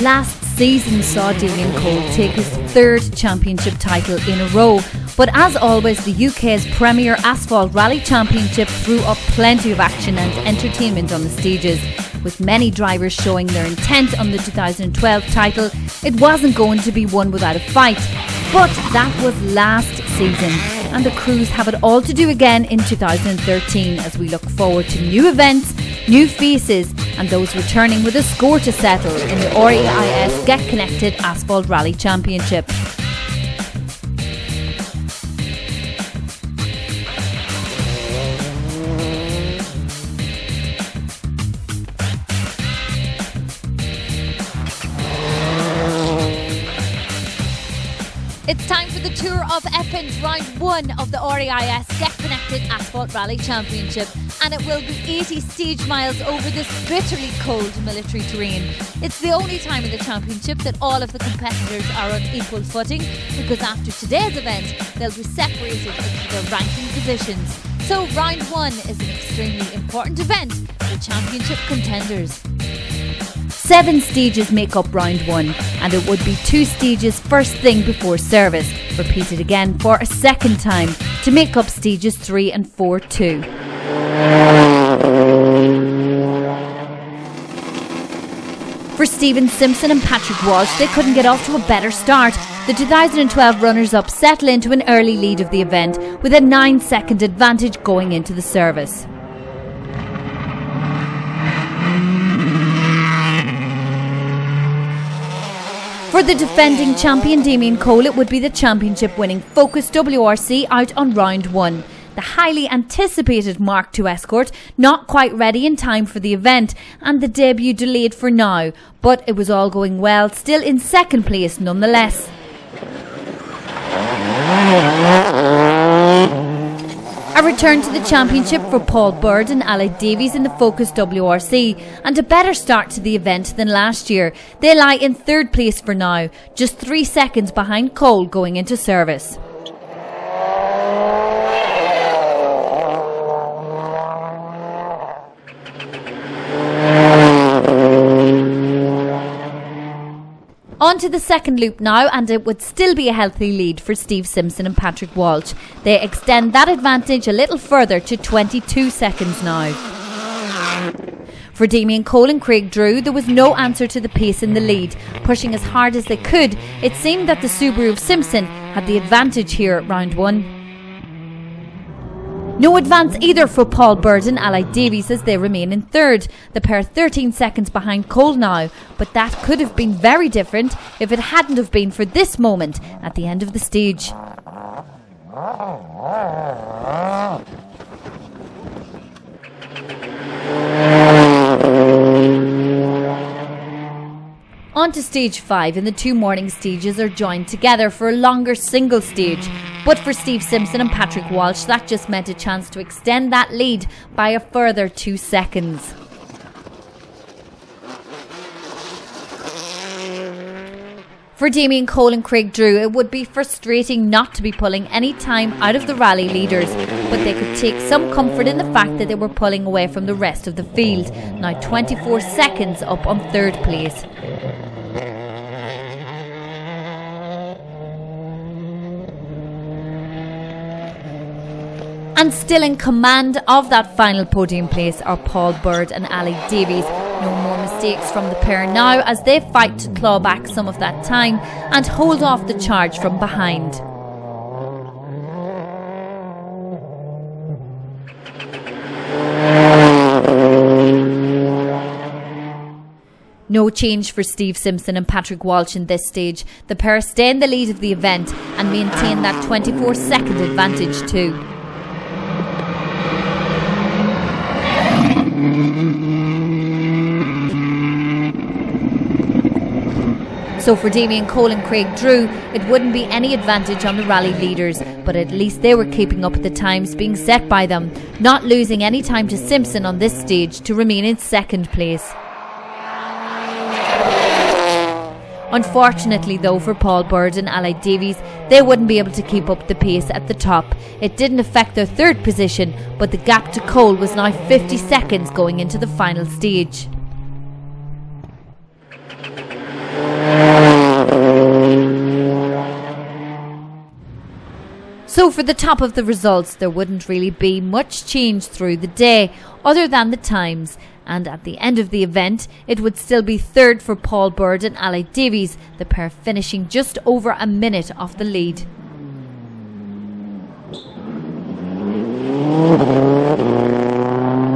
Last season saw Damien Cole take his third championship title in a row, but as always the UK's premier Asphalt Rally Championship threw up plenty of action and entertainment on the stages. With many drivers showing their intent on the 2012 title, it wasn't going to be won without a fight. But that was last season, and the crews have it all to do again in 2013 as we look forward to new events, new faces, and those returning with a score to settle in the REIS Get Connected Asphalt Rally Championship. It's time for the Tour of Eppins round 1 of the REIS Get Connected Asphalt Rally Championship, and it will be 80 stage miles over this bitterly cold military terrain. It's the only time in the championship that all of the competitors are on equal footing, because after today's event they'll be separated into their ranking positions. So round 1 is an extremely important event for championship contenders. 7 stages make up round 1, and it would be 2 stages first thing before service, repeated again for a second time to make up stages 3 and 4 too. For Stephen Simpson and Patrick Walsh, they couldn't get off to a better start. The 2012 runners-up settle into an early lead of the event with a 9-second advantage going into the service. For the defending champion Damien Cole, it would be the championship-winning Focus WRC out on round 1. The highly anticipated Mark II Escort not quite ready in time for the event, and the debut delayed for now, but it was all going well, still in second place nonetheless. A return to the championship for Paul Bird and Alec Davies in the Focus WRC, and a better start to the event than last year. They lie in third place for now, just 3 seconds behind Cole going into service. On to the second loop now, and it would still be a healthy lead for Steve Simpson and Patrick Walsh. They extend that advantage a little further to 22 seconds now. For Damien Cole and Craig Drew, there was no answer to the pace in the lead. Pushing as hard as they could, it seemed that the Subaru of Simpson had the advantage here at round 1. No advance either for Paul Bird and Alec Davies as they remain in third. The pair 13 seconds behind Cole now, but that could have been very different if it hadn't have been for this moment at the end of the stage. On to stage 5, and the 2 morning stages are joined together for a longer single stage. But for Steve Simpson and Patrick Walsh, that just meant a chance to extend that lead by a further 2 seconds. For Damien Cole and Craig Drew, it would be frustrating not to be pulling any time out of the rally leaders, but they could take some comfort in the fact that they were pulling away from the rest of the field, now 24 seconds up on third place. And still in command of that final podium place are Paul Bird and Alec Davies. No more mistakes from the pair now as they fight to claw back some of that time and hold off the charge from behind. No change for Steve Simpson and Patrick Walsh in this stage. The pair stay in the lead of the event and maintain that 24-second advantage too. So for Damien Cole and Craig Drew, it wouldn't be any advantage on the rally leaders, but at least they were keeping up with the times being set by them, not losing any time to Simpson on this stage to remain in second place. Unfortunately though for Paul Bird and Alec Davies, they wouldn't be able to keep up the pace at the top. It didn't affect their third position, but the gap to Cole was now 50 seconds going into the final stage. So for the top of the results, there wouldn't really be much change through the day other than the times. And at the end of the event, it would still be third for Paul Bird and Ali Davies, the pair finishing just over a minute off the lead.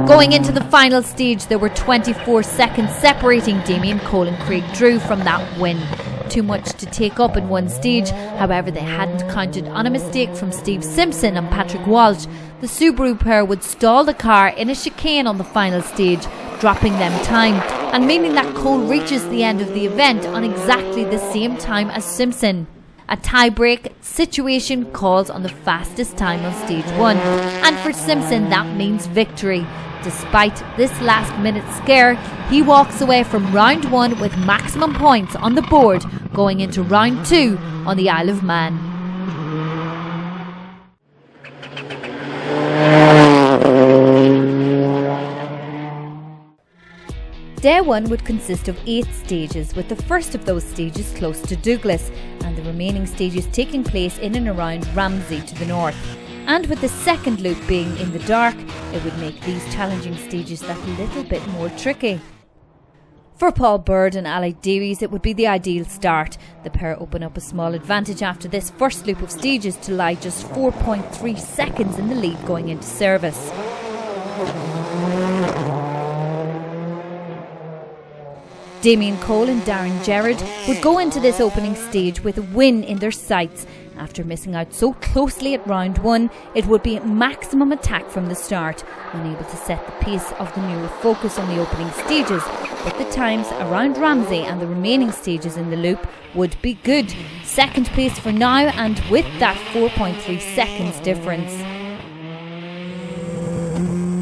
Going into the final stage, there were 24 seconds separating Damien Cole and Craig Drew from that win. Too much to take up in one stage. However, they hadn't counted on a mistake from Steve Simpson and Patrick Walsh. The Subaru pair would stall the car in a chicane on the final stage, dropping them time, and meaning that Cole reaches the end of the event on exactly the same time as Simpson. A tie-break situation calls on the fastest time on stage 1, and for Simpson that means victory. Despite this last-minute scare, he walks away from round 1 with maximum points on the board going into round 2 on the Isle of Man. Day 1 would consist of 8 stages, with the first of those stages close to Douglas and the remaining stages taking place in and around Ramsey to the north. And with the second loop being in the dark, it would make these challenging stages that little bit more tricky. For Paul Bird and Ali Davies, it would be the ideal start. The pair open up a small advantage after this first loop of stages to lie just 4.3 seconds in the lead going into service. Damien Cole and Darren Gerrard would go into this opening stage with a win in their sights. After missing out so closely at round 1, it would be maximum attack from the start, unable to set the pace of the newer focus on the opening stages, but the times around Ramsey and the remaining stages in the loop would be good. Second place for now, and with that 4.3 seconds difference.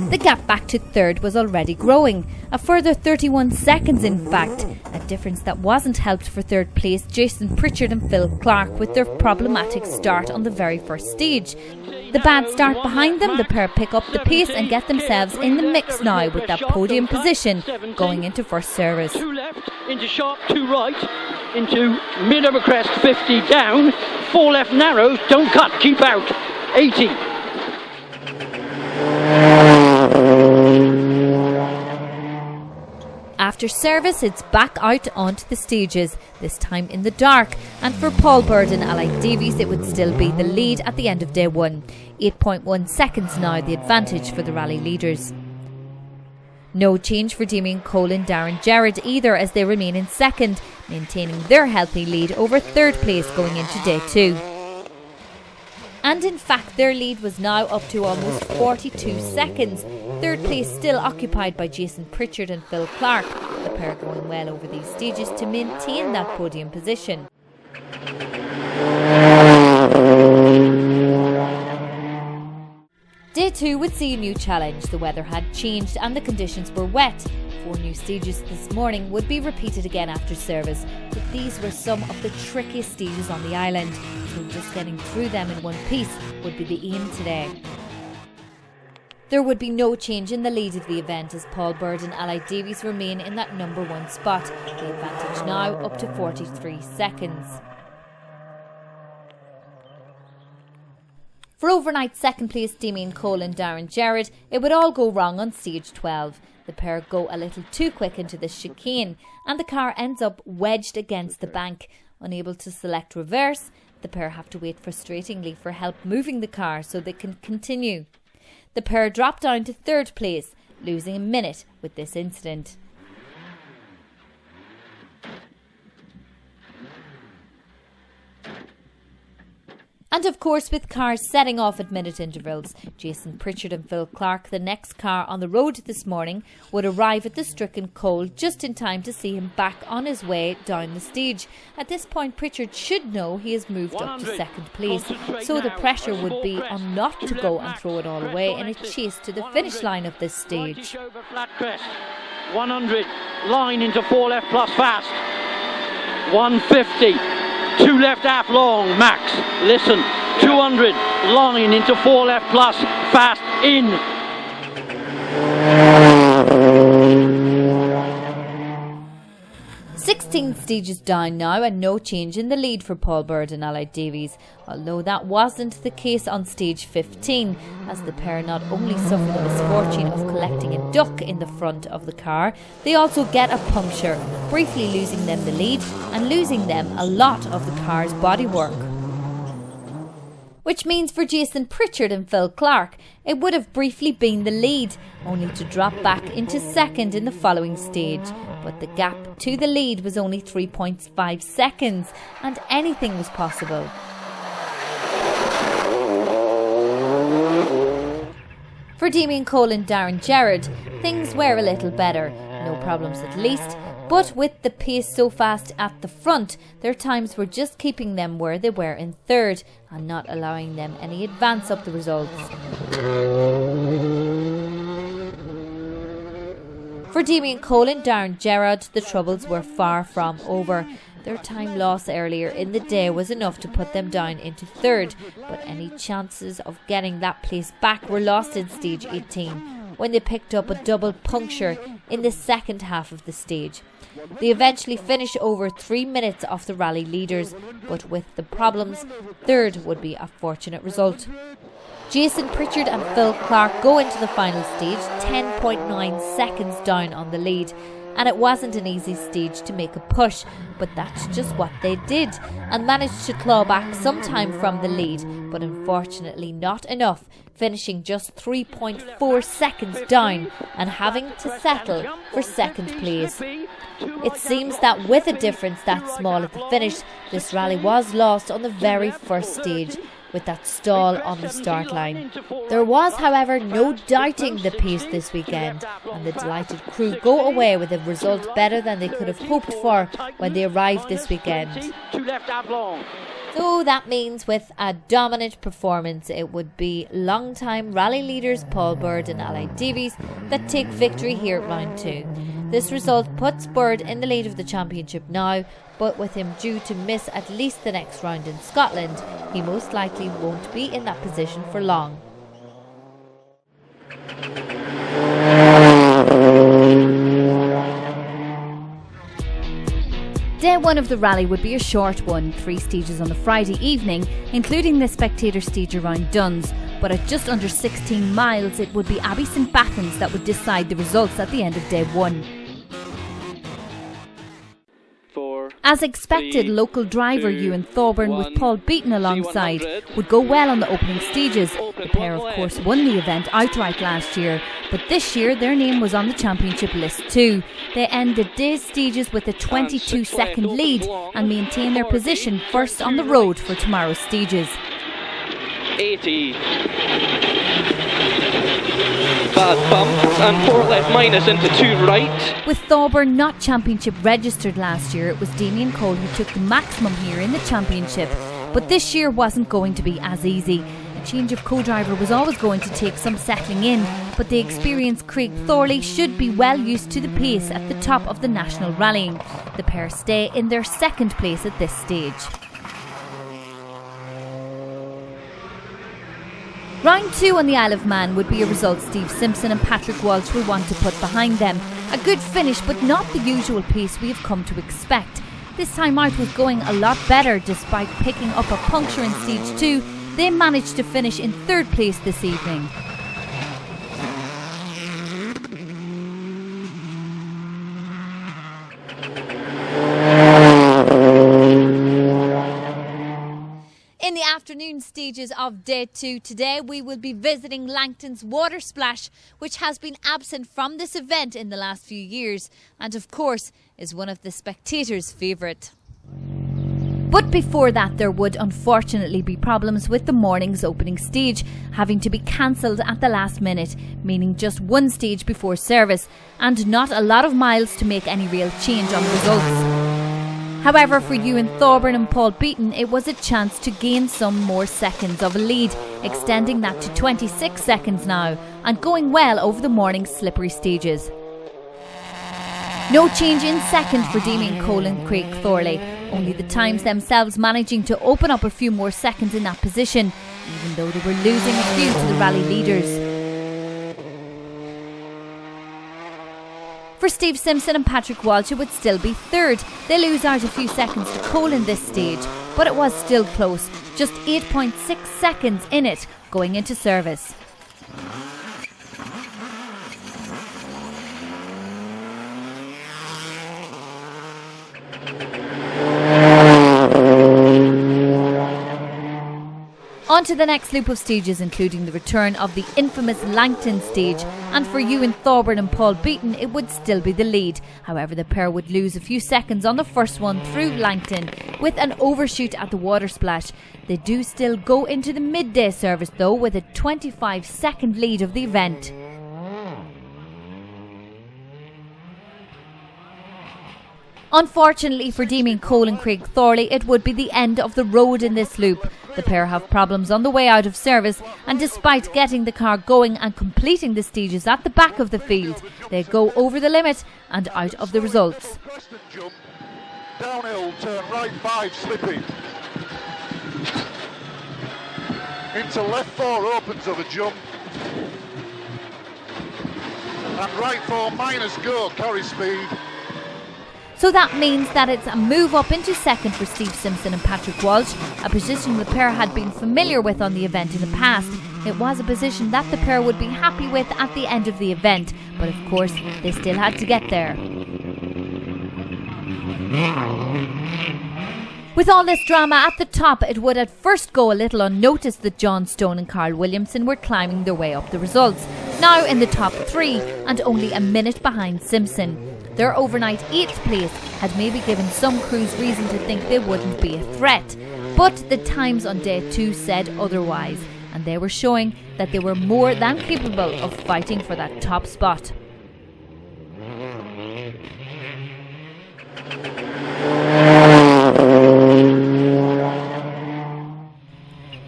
The gap back to third was already growing, a further 31 seconds in fact, a difference that wasn't helped for third place Jason Pritchard and Phil Clark with their problematic start on the very first stage. The bad start behind them, the pair pick up the pace and get themselves in the mix now with that podium position going into first service. 2 left, into sharp, 2 right, into mid over crest, 50 down, 4 left narrows, don't cut, keep out, 80. After service, it's back out onto the stages, this time in the dark, and for Paul Bird and Ali Davies it would still be the lead at the end of day 1. 8.1 seconds now the advantage for the rally leaders. No change for Damien Cole and Darren Gerrard either, as they remain in second, maintaining their healthy lead over third place going into day 2. And in fact their lead was now up to almost 42 seconds. Third place still occupied by Jason Pritchard and Phil Clark, the pair going well over these stages to maintain that podium position. Day 2 would see a new challenge. The weather had changed and the conditions were wet. 4 new stages this morning would be repeated again after service, but these were some of the trickiest stages on the island, so just getting through them in one piece would be the aim today. There would be no change in the lead of the event, as Paul Bird and Ali Davies remain in that number 1 spot, the advantage now up to 43 seconds. For overnight second place Damien Cole and Darren Gerrard, it would all go wrong on stage 12. The pair go a little too quick into the chicane and the car ends up wedged against the bank. Unable to select reverse, the pair have to wait frustratingly for help moving the car so they can continue. The pair drop down to third place, losing a minute with this incident. And of course, with cars setting off at minute intervals, Jason Pritchard and Phil Clark, the next car on the road this morning, would arrive at the stricken Cole just in time to see him back on his way down the stage. At this point, Pritchard should know he has moved up to second place, so the pressure would be on not to go and throw it all away in a chase to the finish line of this stage. 100, line into 4 left plus fast, 150. 2 left aft long, max, listen, 200, line into 4 left plus, fast, in. 16 stages down now and no change in the lead for Paul Bird and Allied Davies, although that wasn't the case on stage 15, as the pair not only suffer the misfortune of collecting a duck in the front of the car, they also get a puncture, briefly losing them the lead and losing them a lot of the car's bodywork. Which means for Jason Pritchard and Phil Clark, it would have briefly been the lead, only to drop back into second in the following stage. But the gap to the lead was only 3.5 seconds, and anything was possible. For Damien Cole and Darren Gerrard, things were a little better, no problems at least, but with the pace so fast at the front, their times were just keeping them where they were in third and not allowing them any advance up the results. For Damien Cole and Darren Gerrard, the troubles were far from over. Their time loss earlier in the day was enough to put them down into third, but any chances of getting that place back were lost in stage 18 when they picked up a double puncture in the second half of the stage. They eventually finished over 3 minutes off the rally leaders, but with the problems, third would be a fortunate result. Jason Pritchard and Phil Clark go into the final stage 10.9 seconds down on the lead, and it wasn't an easy stage to make a push, but that's just what they did and managed to claw back some time from the lead, but unfortunately not enough, finishing just 3.4 seconds down and having to settle for second place. It seems that with a difference that small at the finish, this rally was lost on the very first stage, with that stall on the start line. There was, however, no doubting the pace this weekend, and the delighted crew go away with a result better than they could have hoped for when they arrived this weekend. So that means with a dominant performance, it would be long-time rally leaders Paul Bird and Allied Davies that take victory here at round 2. This result puts Bird in the lead of the championship now, but with him due to miss at least the next round in Scotland, he most likely won't be in that position for long. Day 1 of the rally would be a short one, 3 stages on the Friday evening, including the spectator stage around Duns, but at just under 16 miles it would be Abbey St Bathans that would decide the results at the end of Day 1. As expected, local driver Ewan Thorburn with Paul Beaton alongside would go well on the opening stages. The pair of course won the event outright last year, but this year their name was on the championship list too. They ended day's stages with a 22-second lead and maintain their position first on the road for tomorrow's stages. 80. Bad bump and 4 left minus into 2 right. With Thorburn not championship registered last year, it was Damien Cole who took the maximum here in the championship. But this year wasn't going to be as easy. A change of co-driver was always going to take some settling in, but the experienced Craig Thorley should be well used to the pace at the top of the national rallying. The pair stay in their second place at this stage. Round 2 on the Isle of Man would be a result Steve Simpson and Patrick Walsh will want to put behind them. A good finish, but not the usual pace we have come to expect. This time out was going a lot better. Despite picking up a puncture in stage 2, they managed to finish in third place this evening. In the afternoon stages of Day 2 today, we will be visiting Langton's Water Splash, which has been absent from this event in the last few years and of course is one of the spectators' favourite. But before that there would unfortunately be problems with the morning's opening stage having to be cancelled at the last minute, meaning just one stage before service and not a lot of miles to make any real change on the results. However, for Ewan Thorburn and Paul Beaton, it was a chance to gain some more seconds of a lead, extending that to 26 seconds now and going well over the morning's slippery stages. No change in second for Damien Cole and Craig Thorley, only the times themselves managing to open up a few more seconds in that position, even though they were losing a few to the rally leaders. For For Steve Simpson and Patrick Walsh, it would still be third. They lose out a few seconds to Cole in this stage, but it was still close. Just 8.6 seconds in it going into service. On to the next loop of stages, including the return of the infamous Langton stage, and for Ewan Thorburn and Paul Beaton it would still be the lead. However, the pair would lose a few seconds on the first one through Langton with an overshoot at the water splash. They do still go into the midday service though with a 25-second lead of the event. Unfortunately for Damien Cole and Craig Thorley, it would be the end of the road in this loop. The pair have problems on the way out of service, and despite getting the car going and completing the stages at the back of the field, they go over the limit and out of the results. Downhill, turn right 5, slippy. Into left 4, opens of a jump. And right 4, minus go, carry speed. So that means that it's a move up into second for Steve Simpson and Patrick Walsh, a position the pair had been familiar with on the event in the past. It was a position that the pair would be happy with at the end of the event, but of course they still had to get there. With all this drama at the top, it would at first go a little unnoticed that John Stone and Carl Williamson were climbing their way up the results, now in the top 3 and only a minute behind Simpson. Their overnight 8th place had maybe given some crews reason to think they wouldn't be a threat, but the times on day 2 said otherwise, and they were showing that they were more than capable of fighting for that top spot.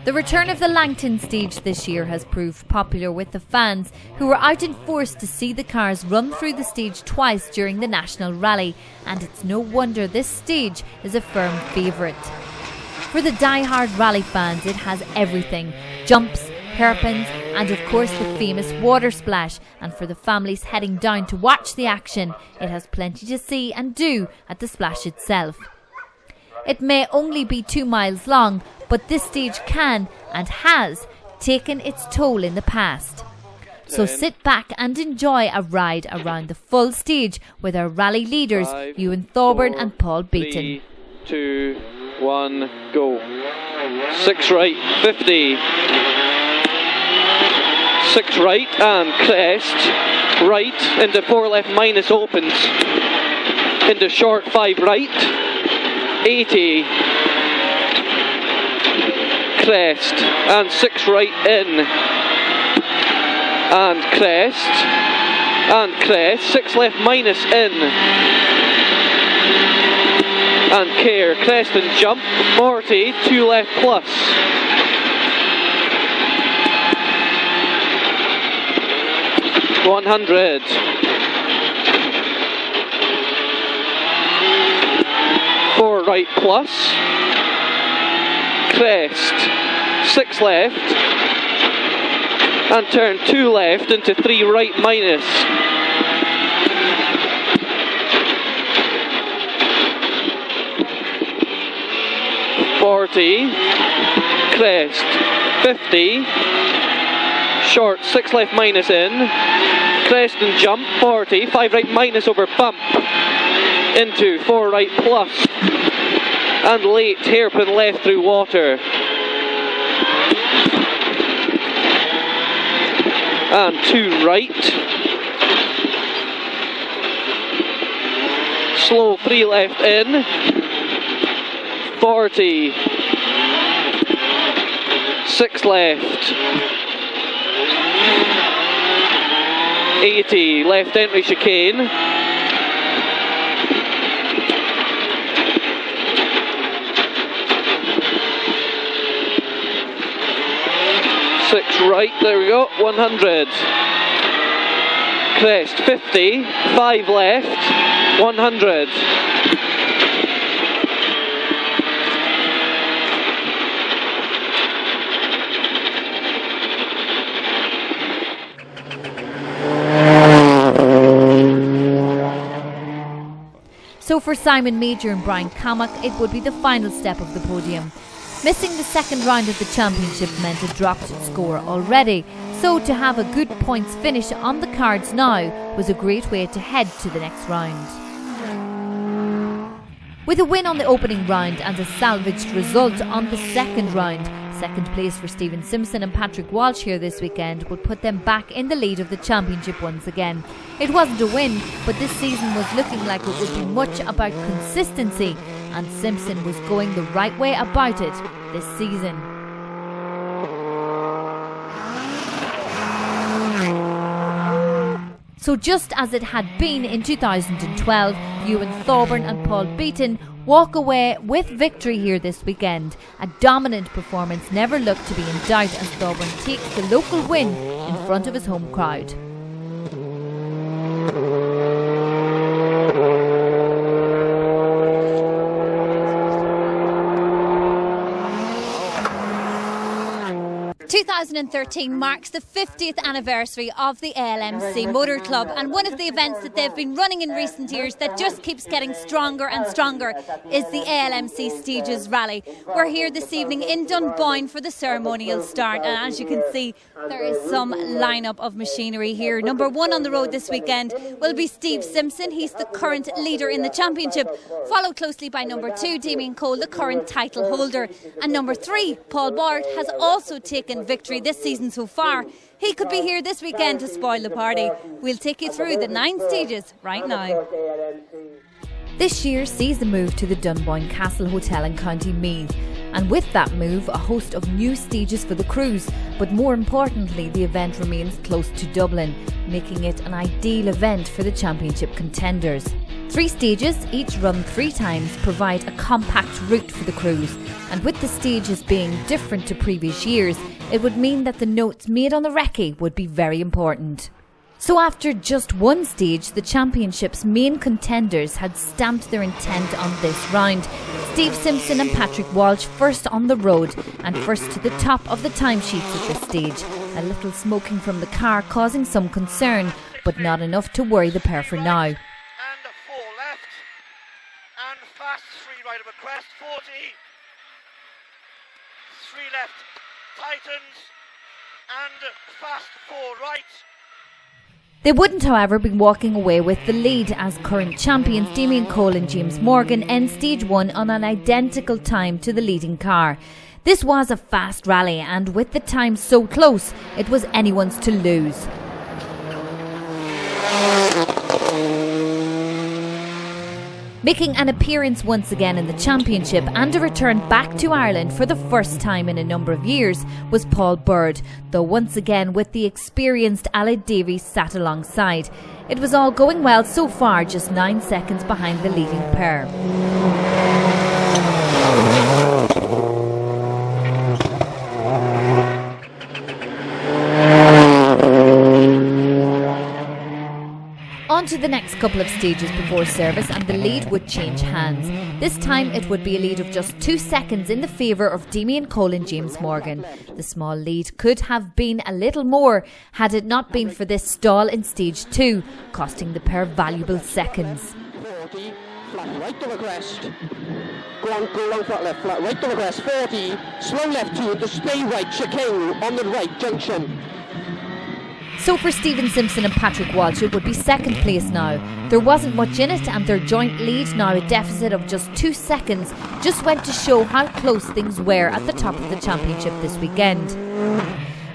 The return of the Langton stage this year has proved popular with the fans, who were out in force to see the cars run through the stage twice during the National Rally, and it's no wonder this stage is a firm favourite. For the die-hard rally fans, it has everything: jumps, hairpins, and of course the famous water splash, and for the families heading down to watch the action, it has plenty to see and do at the splash itself. It may only be 2 miles long, but this stage can and has taken its toll in the past. So sit back and enjoy a ride around the full stage with our rally leaders, 5, Ewan Thorburn 4, and Paul Beaton. 3, 2, 1, go. 6 right, 50. 6 right and crest. Right into 4 left minus opens. Into short 5 right. 80, crest, and 6 right in, and crest, 6 left minus in, and care, crest and jump, 40, 2 left plus. $100. 4 right plus, crest, 6 left, and turn 2 left into 3 right minus. $40, crest, 50, short 6 left minus in, crest and jump, 40, 5 right minus over bump. Into 4 right plus, and late hairpin left through water, and 2 right, slow 3 left in, 40, 6 left, 80 left entry chicane, 6 right, there we go, 100. Crest, 50, 5 left, 100. for Simon Mauger and Brian Cammack, it would be the final step of the podium. Missing the second round of the championship meant a dropped score already, so to have a good points finish on the cards now was a great way to head to the next round. With a win on the opening round and a salvaged result on the second round, second place for Stephen Simpson and Patrick Walsh here this weekend would put them back in the lead of the championship once again. It wasn't a win, but this season was looking like it would be much about consistency, and Simpson was going the right way about it this season. So just as it had been in 2012, Ewan Thorburn and Paul Beaton walk away with victory here this weekend. A dominant performance never looked to be in doubt as Thorburn takes the local win in front of his home crowd. Two 2013 marks the 50th anniversary of the ALMC Motor Club, and one of the events that they've been running in recent years that just keeps getting stronger and stronger is the ALMC Stages Rally. We're here this evening in Dunboyne for the ceremonial start, and as you can see, there is some lineup of machinery here. Number one on the road this weekend will be Steve Simpson. He's the current leader in the championship, followed closely by number 2, Damien Cole, the current title holder, and number 3, Paul Bard, has also taken victory this season so far. He could be here this weekend to spoil the party. We'll take you through the 9 stages right now. This year sees the move to the Dunboyne Castle Hotel in County Meath, and with that move a host of new stages for the crews, but more importantly the event remains close to Dublin, making it an ideal event for the championship contenders. 3 stages, each run 3 times, provide a compact route for the crews, and with the stages being different to previous years, it would mean that the notes made on the recce would be very important. So after just 1 stage, the championship's main contenders had stamped their intent on this round. Steve Simpson and Patrick Walsh first on the road and first to the top of the timesheets at this stage. A little smoking from the car causing some concern, but not enough to worry the pair for now. And 4 left, and fast 3 right of a crest, 40, 3 left, tightens, and fast 4 right. They wouldn't, however, be walking away with the lead as current champions Damien Cole and James Morgan end stage 1 on an identical time to the leading car. This was a fast rally, and with the time so close, it was anyone's to lose. Making an appearance once again in the championship and a return back to Ireland for the first time in a number of years was Paul Bard, though once again with the experienced Davies sat alongside. It was all going well so far, just 9 seconds behind the leading pair. On to the next couple of stages before service, and the lead would change hands. This time it would be a lead of just 2 seconds in the favour of Damien Cole and James Morgan. The small lead could have been a little more had it not been for this stall in stage 2, costing the pair valuable seconds. 40, flat right double crest. Go long flat left, flat right double crest, 40, slow left 2 to stay right, chicane on the right junction. So for Stephen Simpson and Patrick Walsh, it would be second place now. There wasn't much in it, and their joint lead, now a deficit of just 2 seconds, just went to show how close things were at the top of the championship this weekend.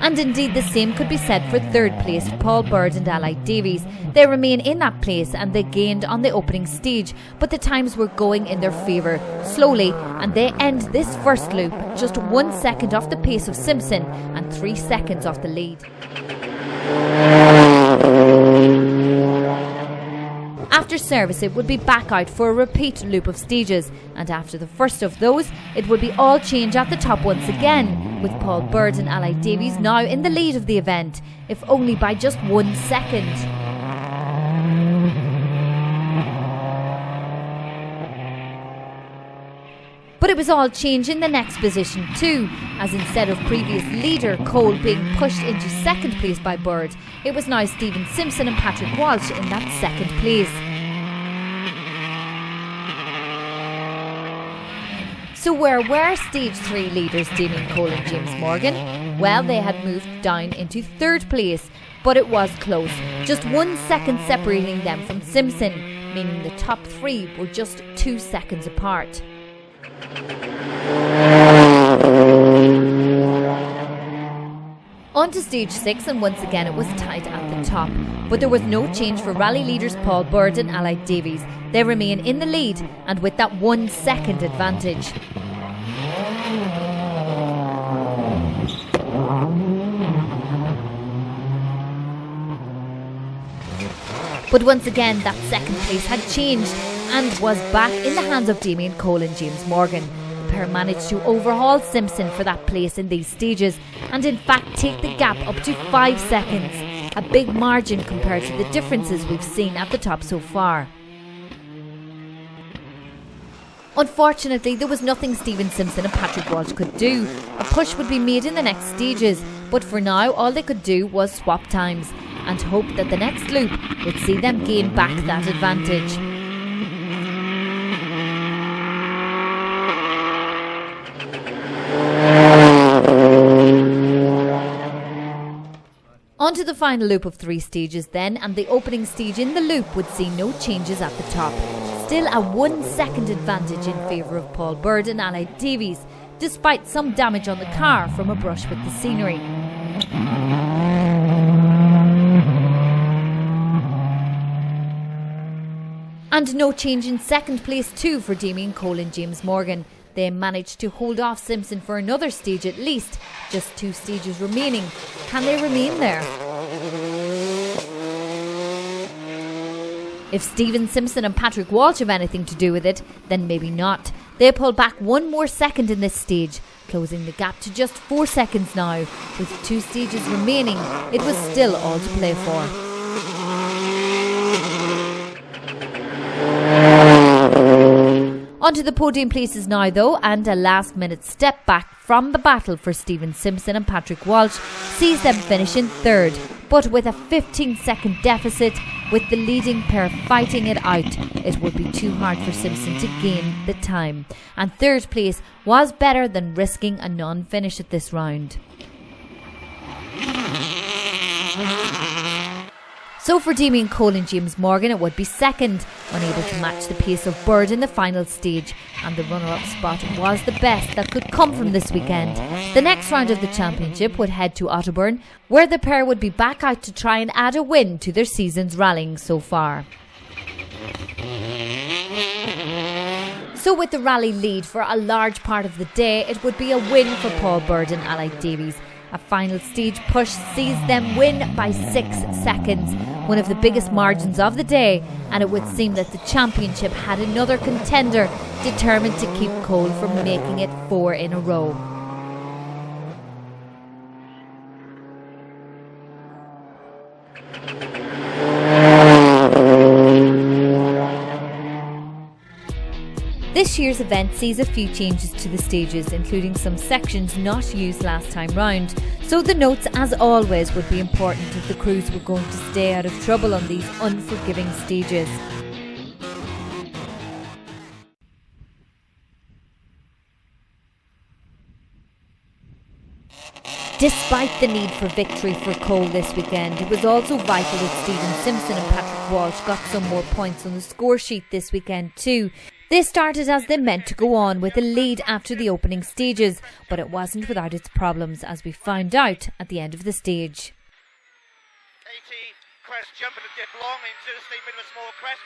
And indeed the same could be said for third place Paul Bard and Allied Davies. They remain in that place and they gained on the opening stage, but the times were going in their favour slowly, and they end this first loop just 1 second off the pace of Simpson and 3 seconds off the lead. After service it would be back out for a repeat loop of stages, and after the first of those it would be all change at the top once again, with Paul Bard and Allied Davies now in the lead of the event, if only by just 1 second. But it was all change in the next position too, as instead of previous leader Cole being pushed into second place by Bard, it was now Stephen Simpson and Patrick Walsh in that second place. So where were Stage 3 leaders Damien Cole and James Morgan? Well, they had moved down into third place, but it was close. Just 1 second separating them from Simpson, meaning the top three were just 2 seconds apart. On to Stage 6, and once again it was tight at the top. But there was no change for rally leaders Paul Bird and allied Davies. They remain in the lead, and with that 1 second advantage. But once again, that second place had changed and was back in the hands of Damien Cole and James Morgan. The pair managed to overhaul Simpson for that place in these stages and in fact take the gap up to 5 seconds. A big margin compared to the differences we've seen at the top so far. Unfortunately, there was nothing Stephen Simpson and Patrick Walsh could do. A push would be made in the next stages, but for now all they could do was swap times and hope that the next loop would see them gain back that advantage. On to the final loop of 3 stages then, and the opening stage in the loop would see no changes at the top. Still a 1 second advantage in favour of Paul Bird and allied Davies, despite some damage on the car from a brush with the scenery. And no change in second place too for Damien Cole and James Morgan. They managed to hold off Simpson for another stage at least. Just 2 stages remaining. Can they remain there? If Stephen Simpson and Patrick Walsh have anything to do with it, then maybe not. They pulled back 1 more second in this stage, closing the gap to just 4 seconds now. With 2 stages remaining, it was still all to play for. Onto the podium places now though, and a last minute step back from the battle for Stephen Simpson and Patrick Walsh sees them finish in third, but with a 15-second deficit. With the leading pair fighting it out, it would be too hard for Simpson to gain the time, and third place was better than risking a non-finish at this round. So for Damien Cole and James Morgan, it would be second, unable to match the pace of Bird in the final stage, and the runner-up spot was the best that could come from this weekend. The next round of the championship would head to Otterburn, where the pair would be back out to try and add a win to their season's rallying so far. So with the rally lead for a large part of the day, it would be a win for Paul Bird and allied Davies. A final stage push sees them win by 6 seconds, one of the biggest margins of the day, and it would seem that the championship had another contender determined to keep Cole from making it 4 in a row. This year's event sees a few changes to the stages, including some sections not used last time round. So the notes, as always, would be important if the crews were going to stay out of trouble on these unforgiving stages. Despite the need for victory for Cole this weekend, it was also vital that Stephen Simpson and Patrick Walsh got some more points on the score sheet this weekend too. They started as they meant to go on with a lead after the opening stages, but it wasn't without its problems, as we found out at the end of the stage. 80, crest jumping a dip long into the steep middle of a small crest,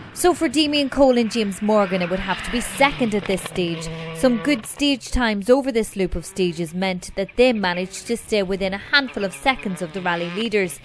20. So for Damien Cole and James Morgan, it would have to be second at this stage. Some good stage times over this loop of stages meant that they managed to stay within a handful of seconds of the rally leaders.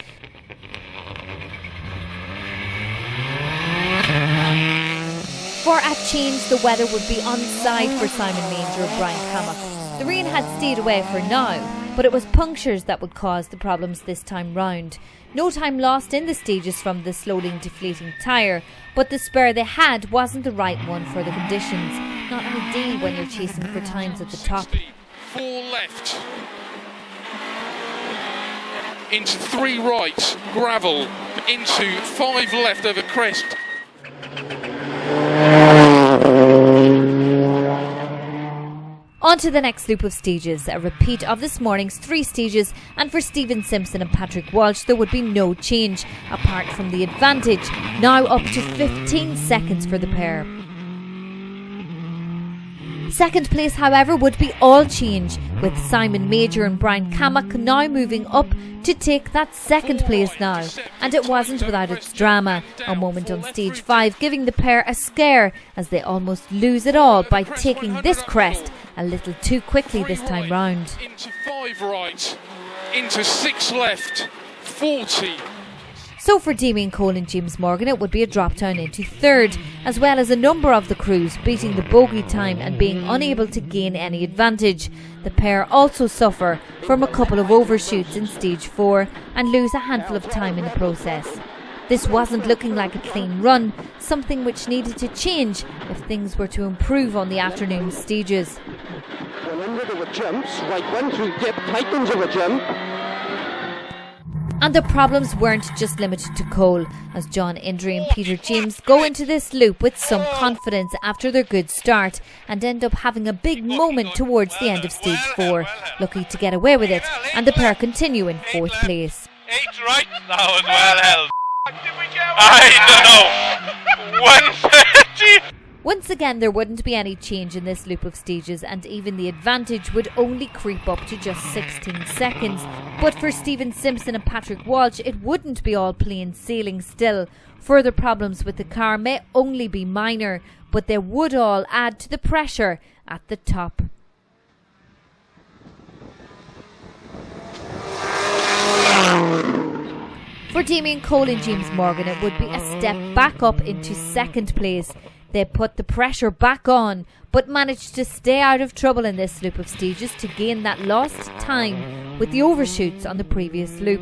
For a change, the weather would be on side for Simon Manger and Brian Cammock. The rain had stayed away for now, but it was punctures that would cause the problems this time round. No time lost in the stages from the slowly deflating tyre, but the spur they had wasn't the right one for the conditions. Not ideal when you're chasing for times at the top. 4 left. Into 3 right, gravel. Into 5 left over crest. On to the next loop of stages, a repeat of this morning's 3 stages, and for Stephen Simpson and Patrick Walsh there would be no change, apart from the advantage, now up to 15 seconds for the pair. Second place, however, would be all change, with Simon Mauger and Brian Cammack now moving up to take that second place now. And it wasn't without its drama, a moment on stage 5 giving the pair a scare as they almost lose it all by taking this crest a little too quickly this time round. Into 5 right, into 6 left, 40. So for Damien Cole and James Morgan it would be a drop down into third, as well as a number of the crews beating the bogey time and being unable to gain any advantage. The pair also suffer from a couple of overshoots in stage 4 and lose a handful of time in the process. This wasn't looking like a clean run, something which needed to change if things were to improve on the afternoon stages. There were jumps, right one through dip, tightens of a jump. And the problems weren't just limited to Cole, as John Indry and Peter James go into this loop with some confidence after their good start and end up having a big moment towards the end of stage 4, lucky to get away with it, and the pair continue in 4th place. 8 right, that was well held. Did we get I don't know. 130. Once again there wouldn't be any change in this loop of stages, and even the advantage would only creep up to just 16 seconds. But for Stephen Simpson and Patrick Walsh it wouldn't be all plain sailing still. Further problems with the car may only be minor, but they would all add to the pressure at the top. For Damien Cole and James Morgan it would be a step back up into 2nd place. They put the pressure back on, but managed to stay out of trouble in this loop of stages to gain that lost time with the overshoots on the previous loop.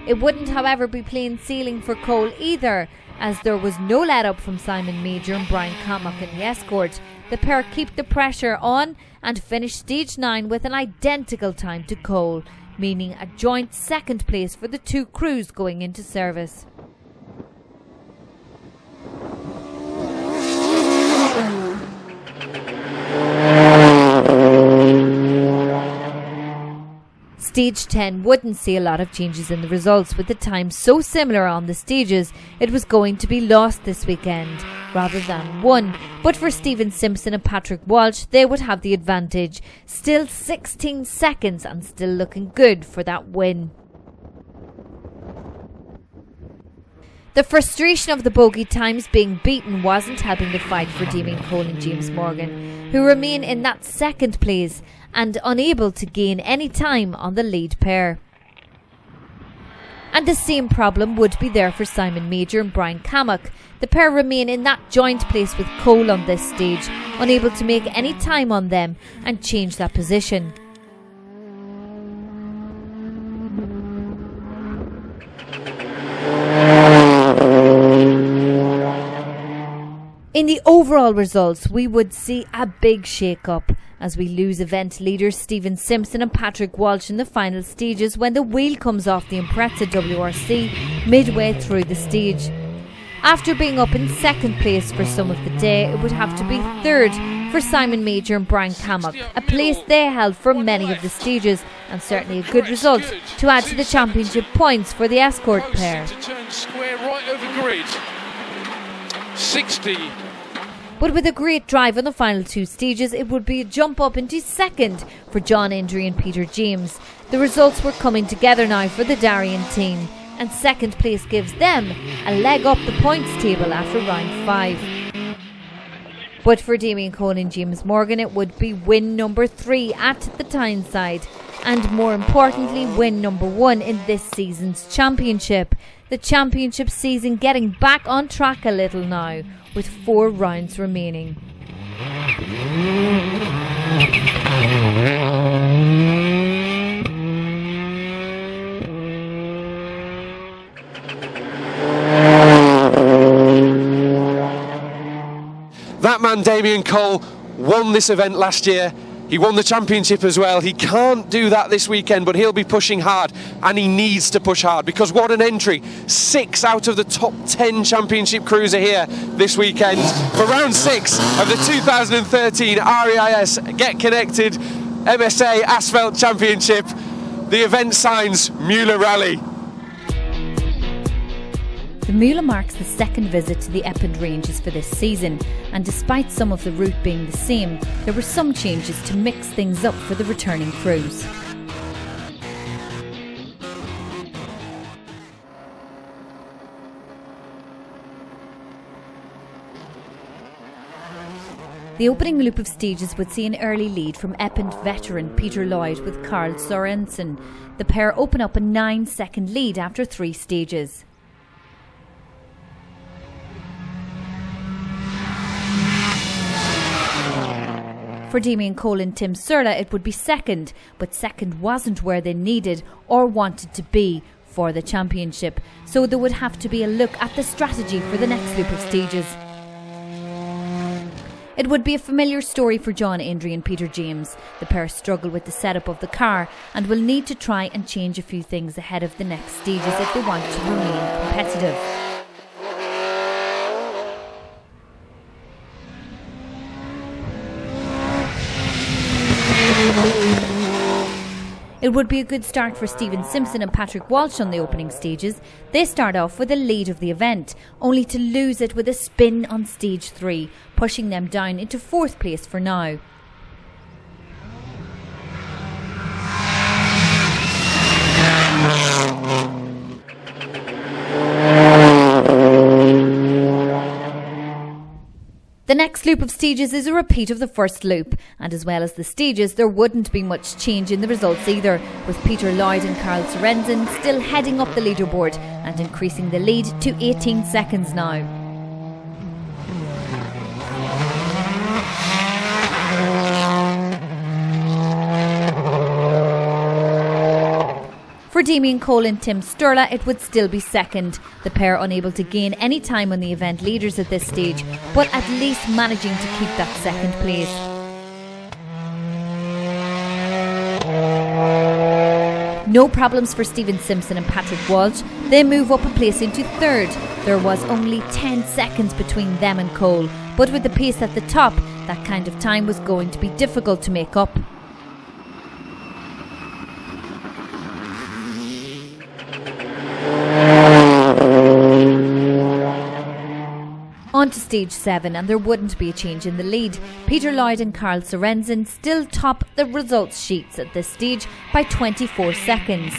It wouldn't, however, be plain sailing for Cole either, as there was no let up from Simon Mauger and Brian Cammack in the escort. The pair keep the pressure on and finish stage 9 with an identical time to Cole, meaning a joint 2nd place for the 2 crews going into service. Stage 10 wouldn't see a lot of changes in the results, with the times so similar on the stages it was going to be lost this weekend rather than won. But for Stephen Simpson and Patrick Walsh they would have the advantage, still 16 seconds and still looking good for that win. The frustration of the bogey times being beaten wasn't helping the fight for Damien Cole and James Morgan, who remain in that 2nd place and unable to gain any time on the lead pair. And the same problem would be there for Simon Mauger and Brian Cammack. The pair remain in that joint place with Cole on this stage, unable to make any time on them and change that position. In the overall results, we would see a big shake-up as we lose event leaders Stephen Simpson and Patrick Walsh in the final stages when the wheel comes off the Impreza WRC midway through the stage. After being up in 2nd place for some of the day, it would have to be 3rd for Simon Mauger and Brian Cammack, a place they held for many of the stages, and certainly a good result to add to the championship points for the escort pair. To turn square right over grid. 60. But with a great drive on the final 2 stages, it would be a jump up into 2nd for John Indry and Peter James. The results were coming together now for the Darien team, and 2nd place gives them a leg up the points table after round 5. But for Damien Cole and James Morgan it would be win number 3 at the Tyneside, and more importantly win number 1 in this season's championship. The championship season getting back on track a little now, with 4 rounds remaining. That man Damien Cole won this event last year He won the championship as well. He can't do that this weekend, but he'll be pushing hard, and he needs to push hard, because what an entry. 6 out of the top 10 championship crews are here this weekend for round 6 of the 2013 REIS Get Connected MSA Asphalt Championship. The event signs Mauger Rally. The Mauger marks the second visit to the Epping Ranges for this season, and despite some of the route being the same, there were some changes to mix things up for the returning crews. The opening loop of stages would see an early lead from Epping veteran Peter Lloyd with Carl Sorensen. The pair open up a 9-second lead after 3 stages. For Damien Cole and Tim Surla, it would be second, but second wasn't where they needed or wanted to be for the championship, so there would have to be a look at the strategy for the next loop of stages. It would be a familiar story for John Indry and Peter James. The pair struggle with the setup of the car and will need to try and change a few things ahead of the next stages if they want to remain competitive. It would be a good start for Stephen Simpson and Patrick Walsh on the opening stages. They start off with the lead of the event, only to lose it with a spin on stage 3, pushing them down into 4th place for now. The next loop of stages is a repeat of the first loop, and as well as the stages, there wouldn't be much change in the results either, with Peter Lloyd and Carl Sorensen still heading up the leaderboard and increasing the lead to 18 seconds now. For Damien Cole and Tim Sturla, it would still be second. The pair unable to gain any time on the event leaders at this stage, but at least managing to keep that second place. No problems for Stephen Simpson and Patrick Walsh. They move up a place into 3rd. There was only 10 seconds between them and Cole, but with the pace at the top, that kind of time was going to be difficult to make up. On to stage 7, and there wouldn't be a change in the lead. Peter Lloyd and Carl Sorensen still top the results sheets at this stage by 24 seconds.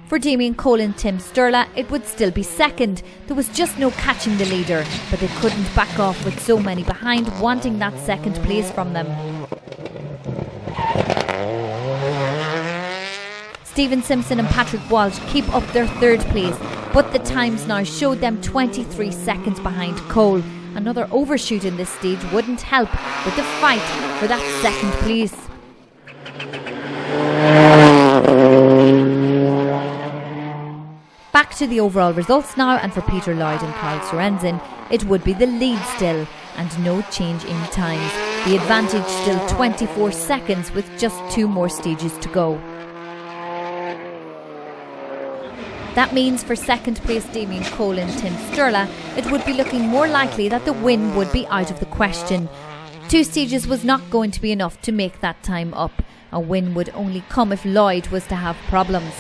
For Damien Cole and Tim Sturla, it would still be second. There was just no catching the leader, but they couldn't back off with so many behind wanting that second place from them. Stephen Simpson and Patrick Walsh keep up their 3rd place, but the times now showed them 23 seconds behind Cole. Another overshoot in this stage wouldn't help with the fight for that 2nd place. Back to the overall results now, and for Peter Lloyd and Carl Sorensen, it would be the lead still, and no change in times. The advantage still 24 seconds with just 2 more stages to go. That means for 2nd place Damien Cole and Tim Sturla, it would be looking more likely that the win would be out of the question. 2 stages was not going to be enough to make that time up. A win would only come if Lloyd was to have problems.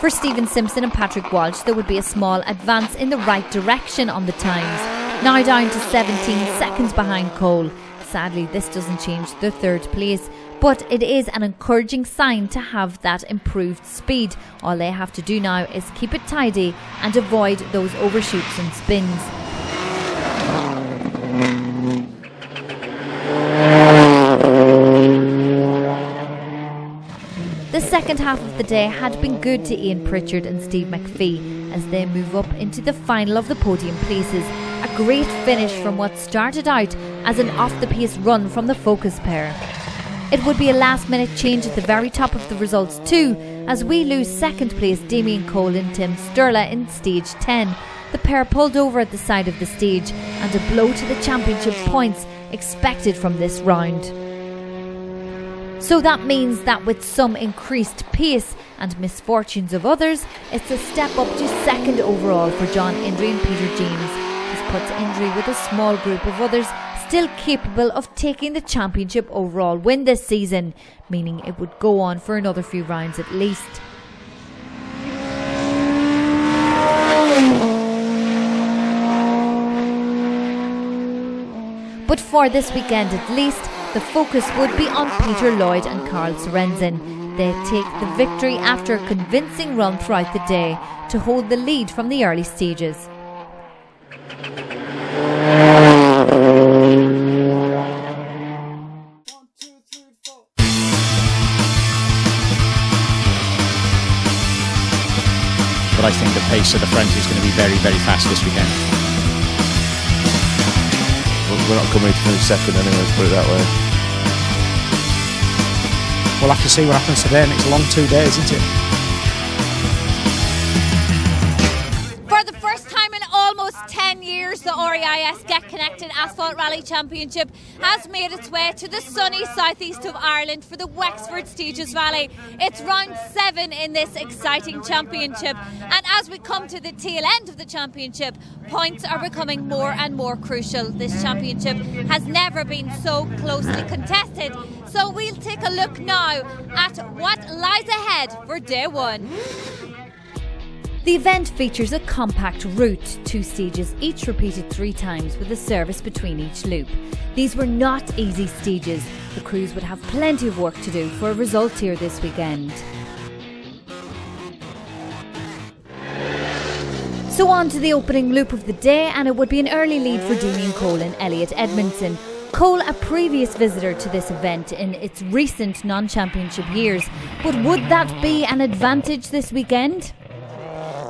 For Stephen Simpson and Patrick Walsh, there would be a small advance in the right direction on the times, now down to 17 seconds behind Cole. Sadly, this doesn't change their 3rd place, but it is an encouraging sign to have that improved speed. All they have to do now is keep it tidy and avoid those overshoots and spins. The second half of the day had been good to Ian Pritchard and Steve McPhee as they move up into the final of the podium places. A great finish from what started out as an off-the-pace run from the Focus pair. It would be a last-minute change at the very top of the results too, as we lose second place Damien Cole and Tim Sturla in stage 10. The pair pulled over at the side of the stage, and a blow to the championship points expected from this round. So that means that with some increased pace and misfortunes of others, it's a step up to second overall for John Indry and Peter James. This puts Indry with a small group of others still capable of taking the championship overall win this season, meaning it would go on for another few rounds at least. But for this weekend at least, the focus would be on Peter Lloyd and Carl Sorensen. They take the victory after a convincing run throughout the day to hold the lead from the early stages. But I think the pace of the front is going to be very, very fast this weekend. We're not coming to finish second anyway, let's put it that way. We'll have to see what happens today, and it's a long 2 days, isn't it? For the first time in almost 10 years, the REIS Get Connected Asphalt Rally Championship has made its way to the sunny southeast of Ireland for the Wexford Stages Rally. It's round 7 in this exciting championship, and as we come to the tail end of the championship, points are becoming more and more crucial. This championship has never been so closely contested, so we'll take a look now at what lies ahead for day 1. The event features a compact route, 2 stages each repeated 3 times with a service between each loop. These were not easy stages. The crews would have plenty of work to do for a result here this weekend. So on to the opening loop of the day, and it would be an early lead for Damien Cole and Elliot Edmondson. Cole, a previous visitor to this event in its recent non-championship years, but would that be an advantage this weekend?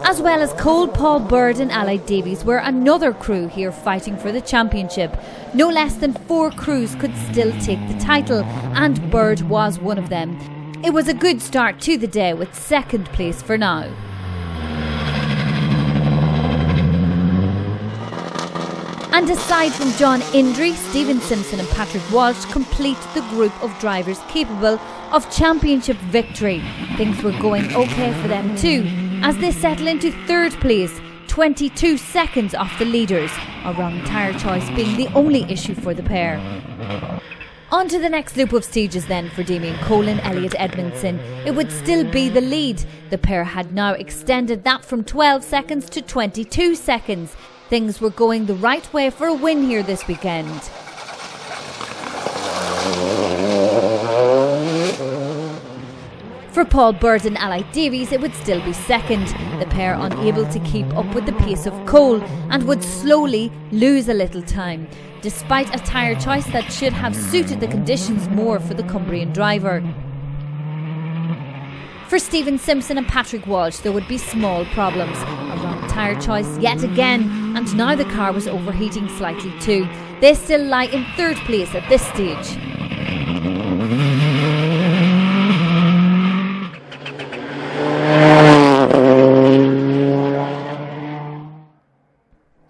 As well as Cole, Paul Bird and Allied Davies were another crew here fighting for the championship. No less than 4 crews could still take the title, and Bird was one of them. It was a good start to the day with second place for now. And aside from John Indry, Stephen Simpson and Patrick Walsh complete the group of drivers capable of championship victory. Things were going okay for them too, as they settle into third place, 22 seconds off the leaders, a wrong tyre choice being the only issue for the pair. On to the next loop of stages then for Damien Cole and Elliot Edmondson. It would still be the lead. The pair had now extended that from 12 seconds to 22 seconds. Things were going the right way for a win here this weekend. For Paul Bird and Allied Davies, it would still be second. The pair unable to keep up with the pace of Cole and would slowly lose a little time, despite a tyre choice that should have suited the conditions more for the Cumbrian driver. For Stephen Simpson and Patrick Walsh, there would be small problems. A wrong tyre choice yet again, and now the car was overheating slightly too. They still lie in third place at this stage.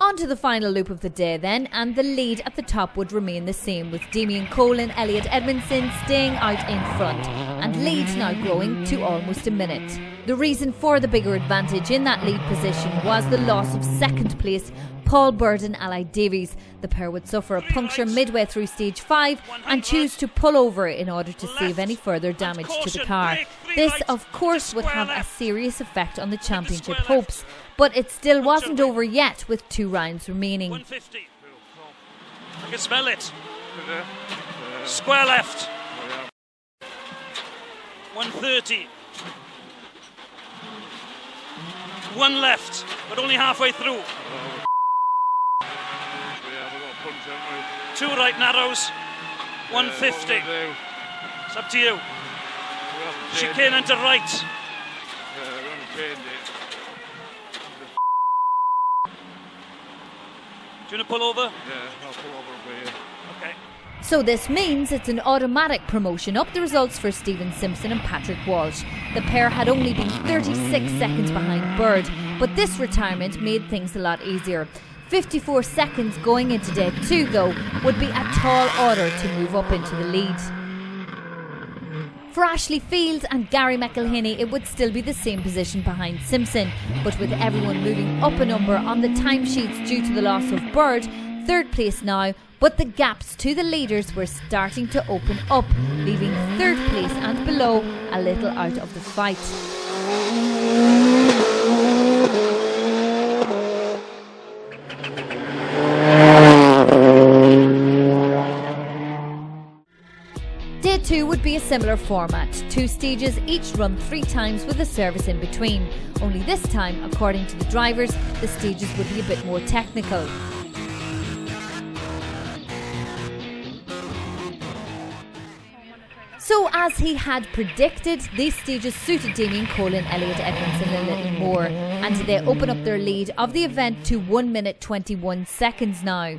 On to the final loop of the day then, and the lead at the top would remain the same, with Damien Cole and Elliot Edmondson staying out in front, and lead now growing to almost a minute. The reason for the bigger advantage in that lead position was the loss of second place Paul Bird and Allied Davies. The pair would suffer a puncture midway through stage 5 and choose to pull over in order to save any further damage to the car. This of course would have a serious effect on the championship hopes, but it still wasn't over yet with 2 rounds remaining. 150. I can smell it. Square left. 130. 1 left, but only halfway through. 2 right narrows. 150. It's up to you. Chicane into right. Do you want to pull over? Yeah, I'll pull over for you. Okay. So this means it's an automatic promotion up the results for Stephen Simpson and Patrick Walsh. The pair had only been 36 seconds behind Bird, but this retirement made things a lot easier. 54 seconds going into day 2 though would be a tall order to move up into the lead. For Ashley Fields and Gary McElhinney, it would still be the same position behind Simpson, but with everyone moving up a number on the timesheets due to the loss of Bird, third place now, but the gaps to the leaders were starting to open up, leaving third place and below a little out of the fight. Day 2 would be a similar format, 2 stages, each run 3 times with a service in between. Only this time, according to the drivers, the stages would be a bit more technical. So as he had predicted, these stages suited Damien Cole and Elliot Edmondson a little more, and they open up their lead of the event to 1 minute 21 seconds now.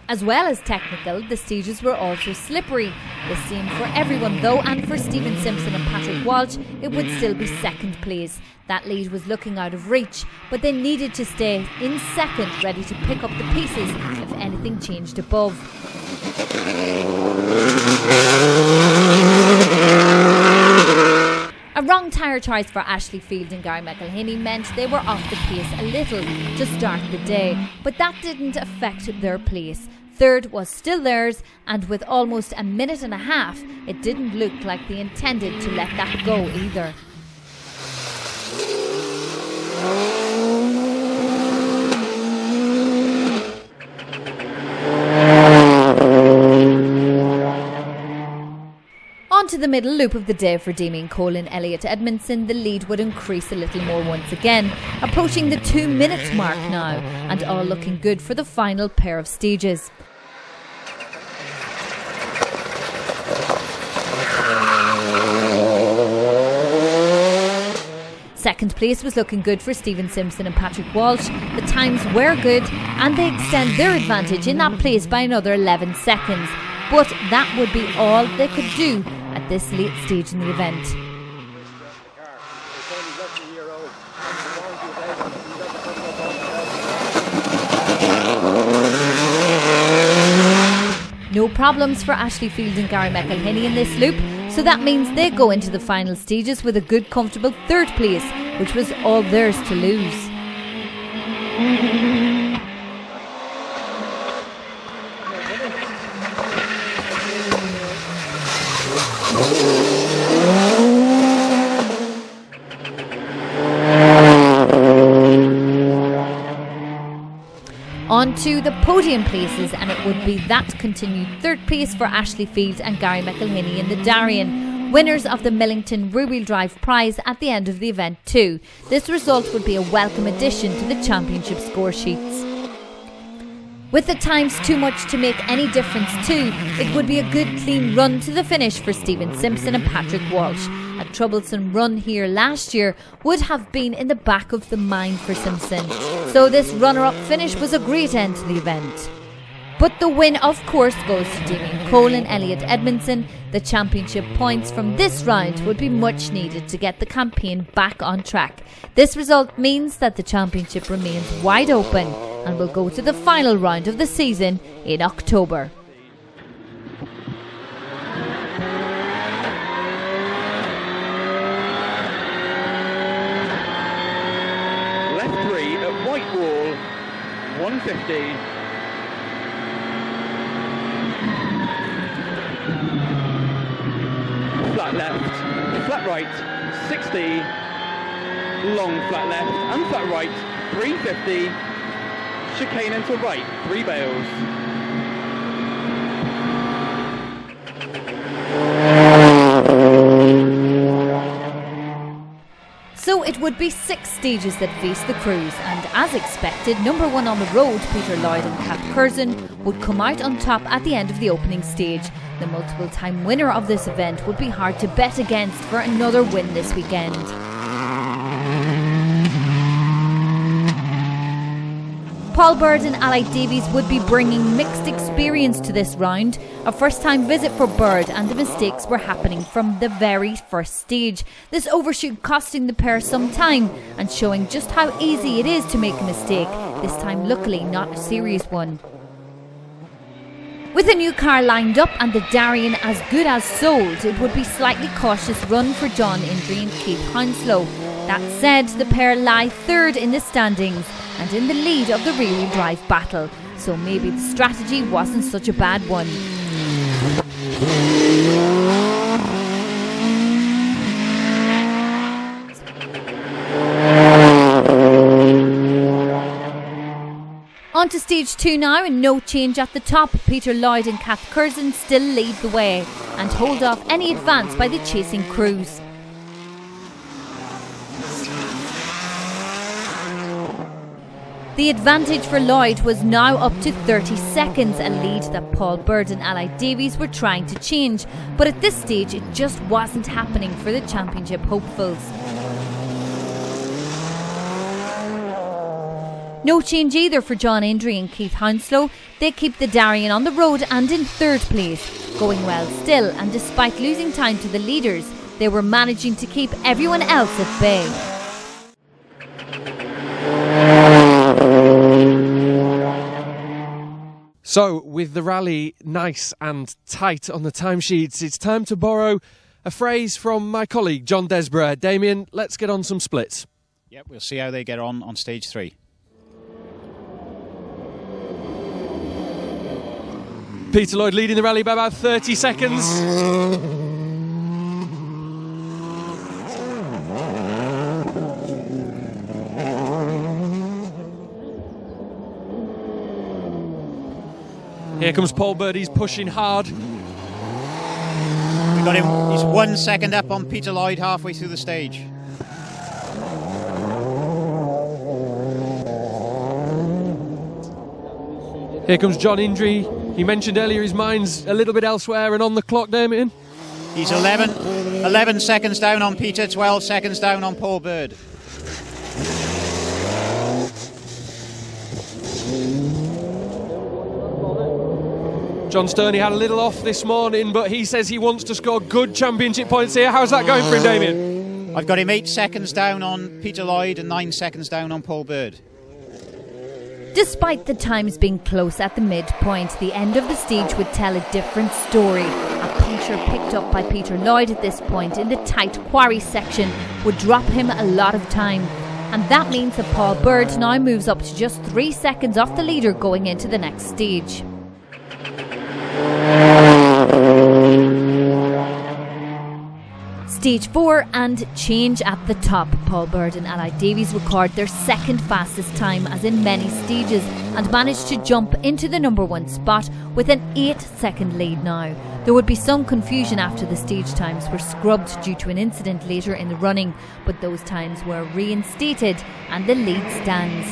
As well as technical, the stages were also slippery. The same for everyone though, and for Stephen Simpson and Patrick Walsh, it would still be second place. That lead was looking out of reach, but they needed to stay in second, ready to pick up the pieces if anything changed above. A wrong tyre choice for Ashley Field and Gary McElhinney meant they were off the pace a little to start the day, but that didn't affect their place. Third was still theirs, and with almost a minute and a half, it didn't look like they intended to let that go either. On to the middle loop of the day for Damien Cole and Elliot Edmondson. The lead would increase a little more once again, approaching the 2 minutes mark now, and all looking good for the final pair of stages. Second place was looking good for Stephen Simpson and Patrick Walsh. The times were good, and they extend their advantage in that place by another 11 seconds. But that would be all they could do at this late stage in the event. No problems for Ashley Field and Gary McElhinney in this loop, so that means they go into the final stages with a good comfortable third place, which was all theirs to lose. On to the podium places, and it would be that continued third place for Ashley Field and Gary McElhinney in the Darien, winners of the Millington rear-wheel drive prize at the end of the event too. This result would be a welcome addition to the championship score sheets. With the times too much to make any difference too, it would be a good clean run to the finish for Stephen Simpson and Patrick Walsh. A troublesome run here last year would have been in the back of the mind for Simpson, so this runner-up finish was a great end to the event. But the win of course goes to Damien Cole and Elliot Edmondson. The championship points from this round would be much needed to get the campaign back on track. This result means that the championship remains wide open and will go to the final round of the season in October. Left 3 at White Wall, 150. Flat left, flat right, 60, long flat left and flat right, 350, chicane into right, 3 bales. So it would be 6 stages that face the cruise, and as expected, number 1 on the road, Peter Lloyd and Kat Curzon, would come out on top at the end of the opening stage. The multiple time winner of this event would be hard to bet against for another win this weekend. Paul Bird and Ally Davies would be bringing mixed experience to this round. A first-time visit for Bird, and the mistakes were happening from the very first stage. This overshoot costing the pair some time and showing just how easy it is to make a mistake, this time luckily not a serious one. With a new car lined up and the Darien as good as sold, it would be slightly cautious run for John Indry and Keith Hounslow. That said, the pair lie third in the standings and in the lead of the rear-wheel drive battle, so maybe the strategy wasn't such a bad one. On to stage 2 now, and no change at the top. Peter Lloyd and Kath Curzon still lead the way and hold off any advance by the chasing crews. The advantage for Lloyd was now up to 30 seconds, a lead that Paul Bird and Ally Davies were trying to change, but at this stage it just wasn't happening for the championship hopefuls. No change either for John Indry and Keith Hounslow. They keep the Darien on the road and in third place, going well still, and despite losing time to the leaders, they were managing to keep everyone else at bay. So, with the rally nice and tight on the timesheets, it's time to borrow a phrase from my colleague John Desborough. Damien, let's get on some splits. Yep, we'll see how they get on stage 3. Peter Lloyd leading the rally by about 30 seconds. Here comes Paul Bird, he's pushing hard. We got him, he's 1 second up on Peter Lloyd halfway through the stage. Here comes John Indry. He mentioned earlier his mind's a little bit elsewhere and on the clock, Damien. He's 11 seconds down on Peter, 12 seconds down on Paul Bird. John Sterney had a little off this morning, but he says he wants to score good championship points here. How's that going for him, Damien? I've got him 8 seconds down on Peter Lloyd and 9 seconds down on Paul Bird. Despite the times being close at the midpoint, the end of the stage would tell a different story. A puncture picked up by Peter Lloyd at this point in the tight quarry section would drop him a lot of time. And that means that Paul Bird now moves up to just 3 seconds off the leader going into the next stage. Stage 4 and change at the top. Paul Bird and Ally Davies record their second fastest time as in many stages and managed to jump into the number 1 spot with an 8-second lead now. There would be some confusion after the stage times were scrubbed due to an incident later in the running, but those times were reinstated and the lead stands.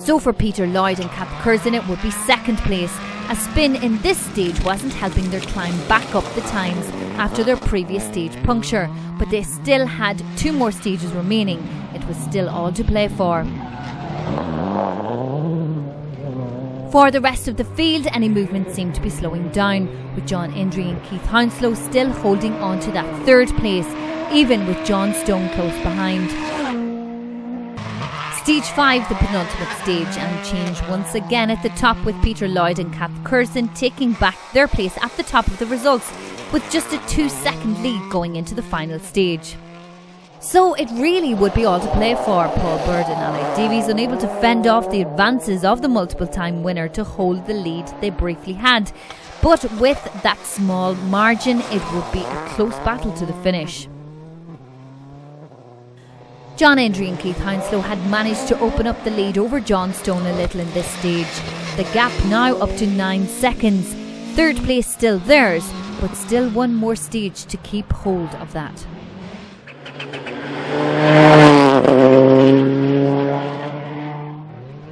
So for Peter Lloyd and Kath Curzon it would be second place. A spin in this stage wasn't helping their climb back up the times after their previous stage puncture, but they still had 2 more stages remaining. It was still all to play for. For the rest of the field, any movement seemed to be slowing down, with John Indry and Keith Hounslow still holding on to that third place, even with John Stone close behind. Stage 5, the penultimate stage, and change once again at the top with Peter Lloyd and Kath Curzon taking back their place at the top of the results with just a 2-second lead going into the final stage. So it really would be all to play for. Paul Bird and Ally Davies unable to fend off the advances of the multiple time winner to hold the lead they briefly had. But with that small margin, it would be a close battle to the finish. John Indry and Keith Hounslow had managed to open up the lead over John Stone a little in this stage. The gap now up to 9 seconds. Third place still theirs, but still one more stage to keep hold of that.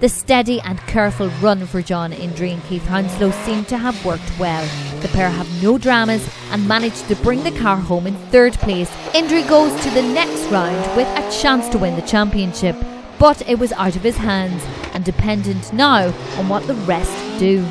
The steady and careful run for John Indry and Keith Hounslow seemed to have worked well. The pair have no dramas and manage to bring the car home in third place. Indri goes to the next round with a chance to win the championship, but it was out of his hands and dependent now on what the rest do.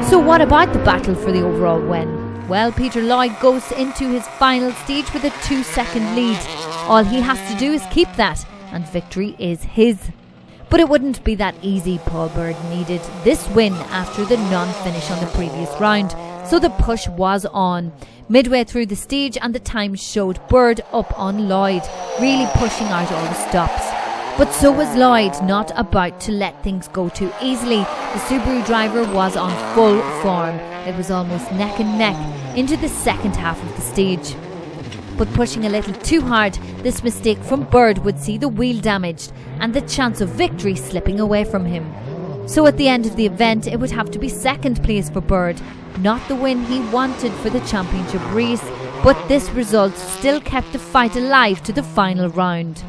So what about the battle for the overall win? Well, Peter Lloyd goes into his final stage with a 2-second lead. All he has to do is keep that, and victory is his. But it wouldn't be that easy. Paul Bird needed this win after the non-finish on the previous round, so the push was on. Midway through the stage and the time showed Bird up on Lloyd, really pushing out all the stops. But so was Lloyd, not about to let things go too easily. The Subaru driver was on full form. It was almost neck and neck into the second half of the stage. But pushing a little too hard, this mistake from Bird would see the wheel damaged and the chance of victory slipping away from him. So at the end of the event, it would have to be second place for Bird, not the win he wanted for the championship race, but this result still kept the fight alive to the final round.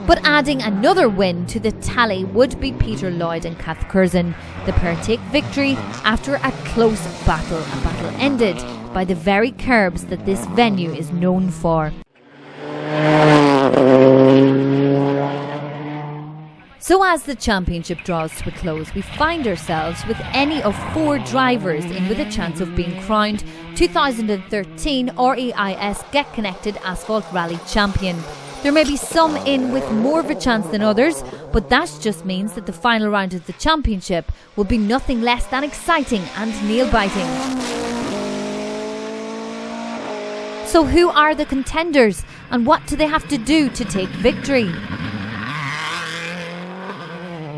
But adding another win to the tally would be Peter Lloyd and Kath Curzon. The pair take victory after a close battle, a battle ended by the very curbs that this venue is known for. So as the championship draws to a close, we find ourselves with any of 4 drivers in with a chance of being crowned 2013 REIS Get Connected Asphalt Rally Champion. There may be some in with more of a chance than others, but that just means that the final round of the championship will be nothing less than exciting and nail-biting. So who are the contenders and what do they have to do to take victory?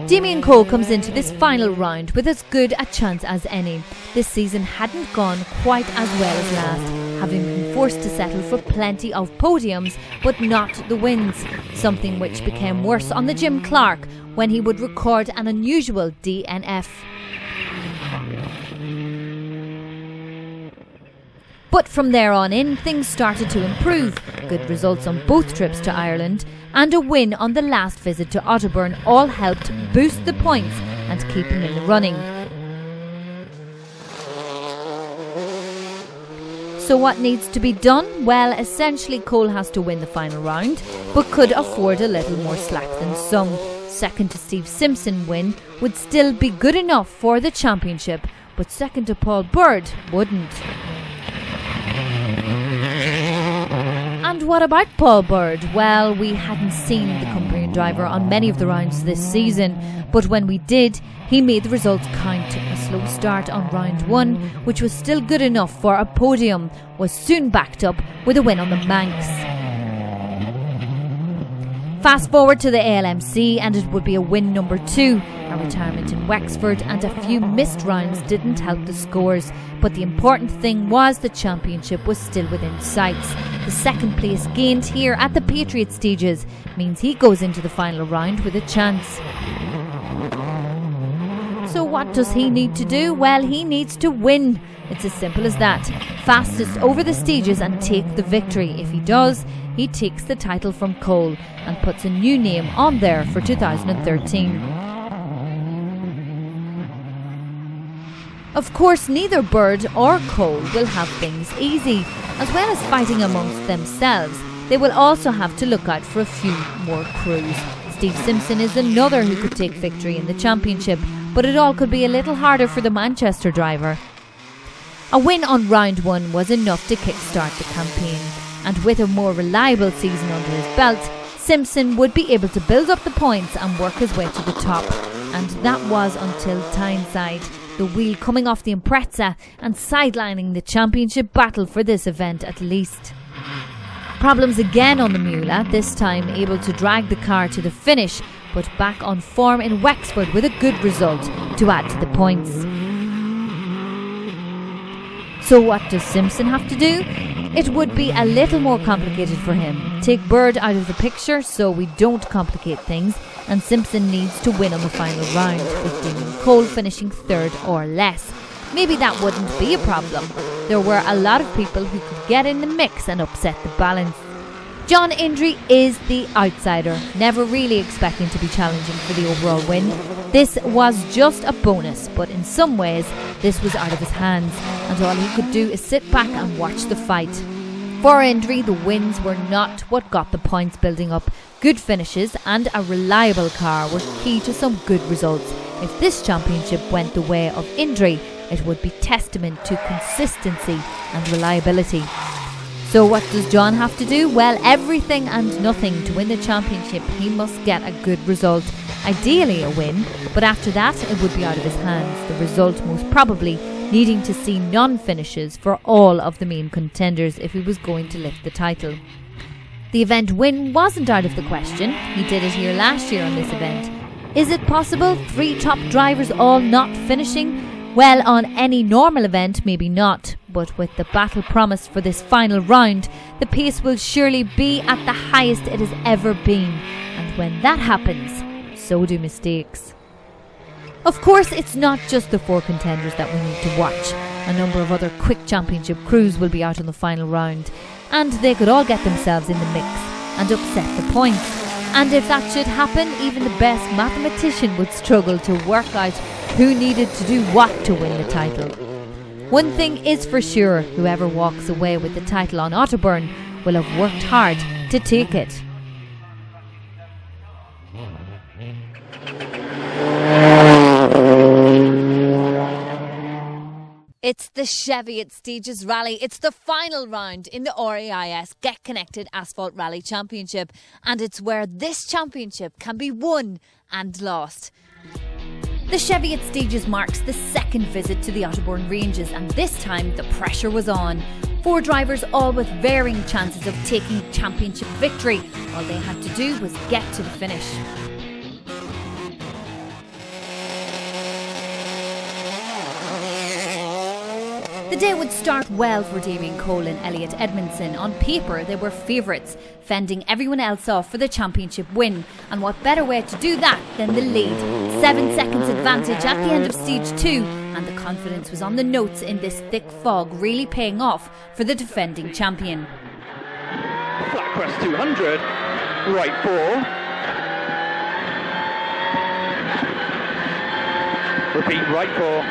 Damien Cole comes into this final round with as good a chance as any. This season hadn't gone quite as well as last, having been forced to settle for plenty of podiums but not the wins, something which became worse on the Jim Clark when he would record an unusual DNF. But from there on in, things started to improve. Good results on both trips to Ireland and a win on the last visit to Otterburn all helped boost the points and keep him in the running. So what needs to be done? Well, essentially Cole has to win the final round, but could afford a little more slack than some. Second to Steve Simpson win would still be good enough for the championship, but second to Paul Bird wouldn't. And what about Paul Bird? Well, we hadn't seen the Cumbrian driver on many of the rounds this season, but when we did, he made the results count. A slow start on round 1, which was still good enough for a podium, was soon backed up with a win on the Manx. Fast forward to the ALMC and it would be a win number 2. A retirement in Wexford and a few missed rounds didn't help the scores, but the important thing was the championship was still within sights. The second place gained here at the Patriot stages means he goes into the final round with a chance. So what does he need to do? Well, he needs to win. It's as simple as that. Fastest over the stages and take the victory. If he does, he takes the title from Cole and puts a new name on there for 2013. Of course, neither Bird or Cole will have things easy. As well as fighting amongst themselves, they will also have to look out for a few more crews. Steve Simpson is another who could take victory in the championship, but it all could be a little harder for the Manchester driver. A win on round 1 was enough to kickstart the campaign, and with a more reliable season under his belt, Simpson would be able to build up the points and work his way to the top. And that was until Tyneside, the wheel coming off the Impreza and sidelining the championship battle for this event at least. Problems again on the Mula, this time able to drag the car to the finish, but back on form in Wexford with a good result to add to the points. So what does Simpson have to do? It would be a little more complicated for him. Take Bird out of the picture so we don't complicate things, and Simpson needs to win on the final round, with Damien Cole finishing third or less. Maybe that wouldn't be a problem. There were a lot of people who could get in the mix and upset the balance. John Indri is the outsider, never really expecting to be challenging for the overall win. This was just a bonus, but in some ways this was out of his hands, and all he could do is sit back and watch the fight. For Indri, the wins were not what got the points building up. Good finishes and a reliable car were key to some good results. If this championship went the way of Indri, it would be testament to consistency and reliability. So what does John have to do? Well, everything and nothing to win the championship. He must get a good result, ideally a win, but after that it would be out of his hands. The result most probably needing to see non-finishes for all of the main contenders if he was going to lift the title. The event win wasn't out of the question. He did it here last year on this event. Is it possible? 3 top drivers all not finishing? Well, on any normal event, maybe not. But with the battle promised for this final round, the pace will surely be at the highest it has ever been. And when that happens, so do mistakes. Of course, it's not just the 4 contenders that we need to watch. A number of other quick championship crews will be out on the final round, and they could all get themselves in the mix and upset the points. And if that should happen, even the best mathematician would struggle to work out who needed to do what to win the title. One thing is for sure, whoever walks away with the title on Otterburn will have worked hard to take it. It's the Chevy at Stages Rally. It's the final round in the REIS Get Connected Asphalt Rally Championship, and it's where this championship can be won and lost. The Chevy at Stages marks the second visit to the Otterburn Ranges, and this time the pressure was on. 4 drivers, all with varying chances of taking championship victory. All they had to do was get to the finish. The day would start well for Damien Cole and Elliot Edmondson. On paper, they were favourites, fending everyone else off for the championship win. And what better way to do that than the lead? 7 seconds advantage at the end of stage 2, and the confidence was on the notes in this thick fog, really paying off for the defending champion. Flat crest 200, right 4. Repeat, right 4.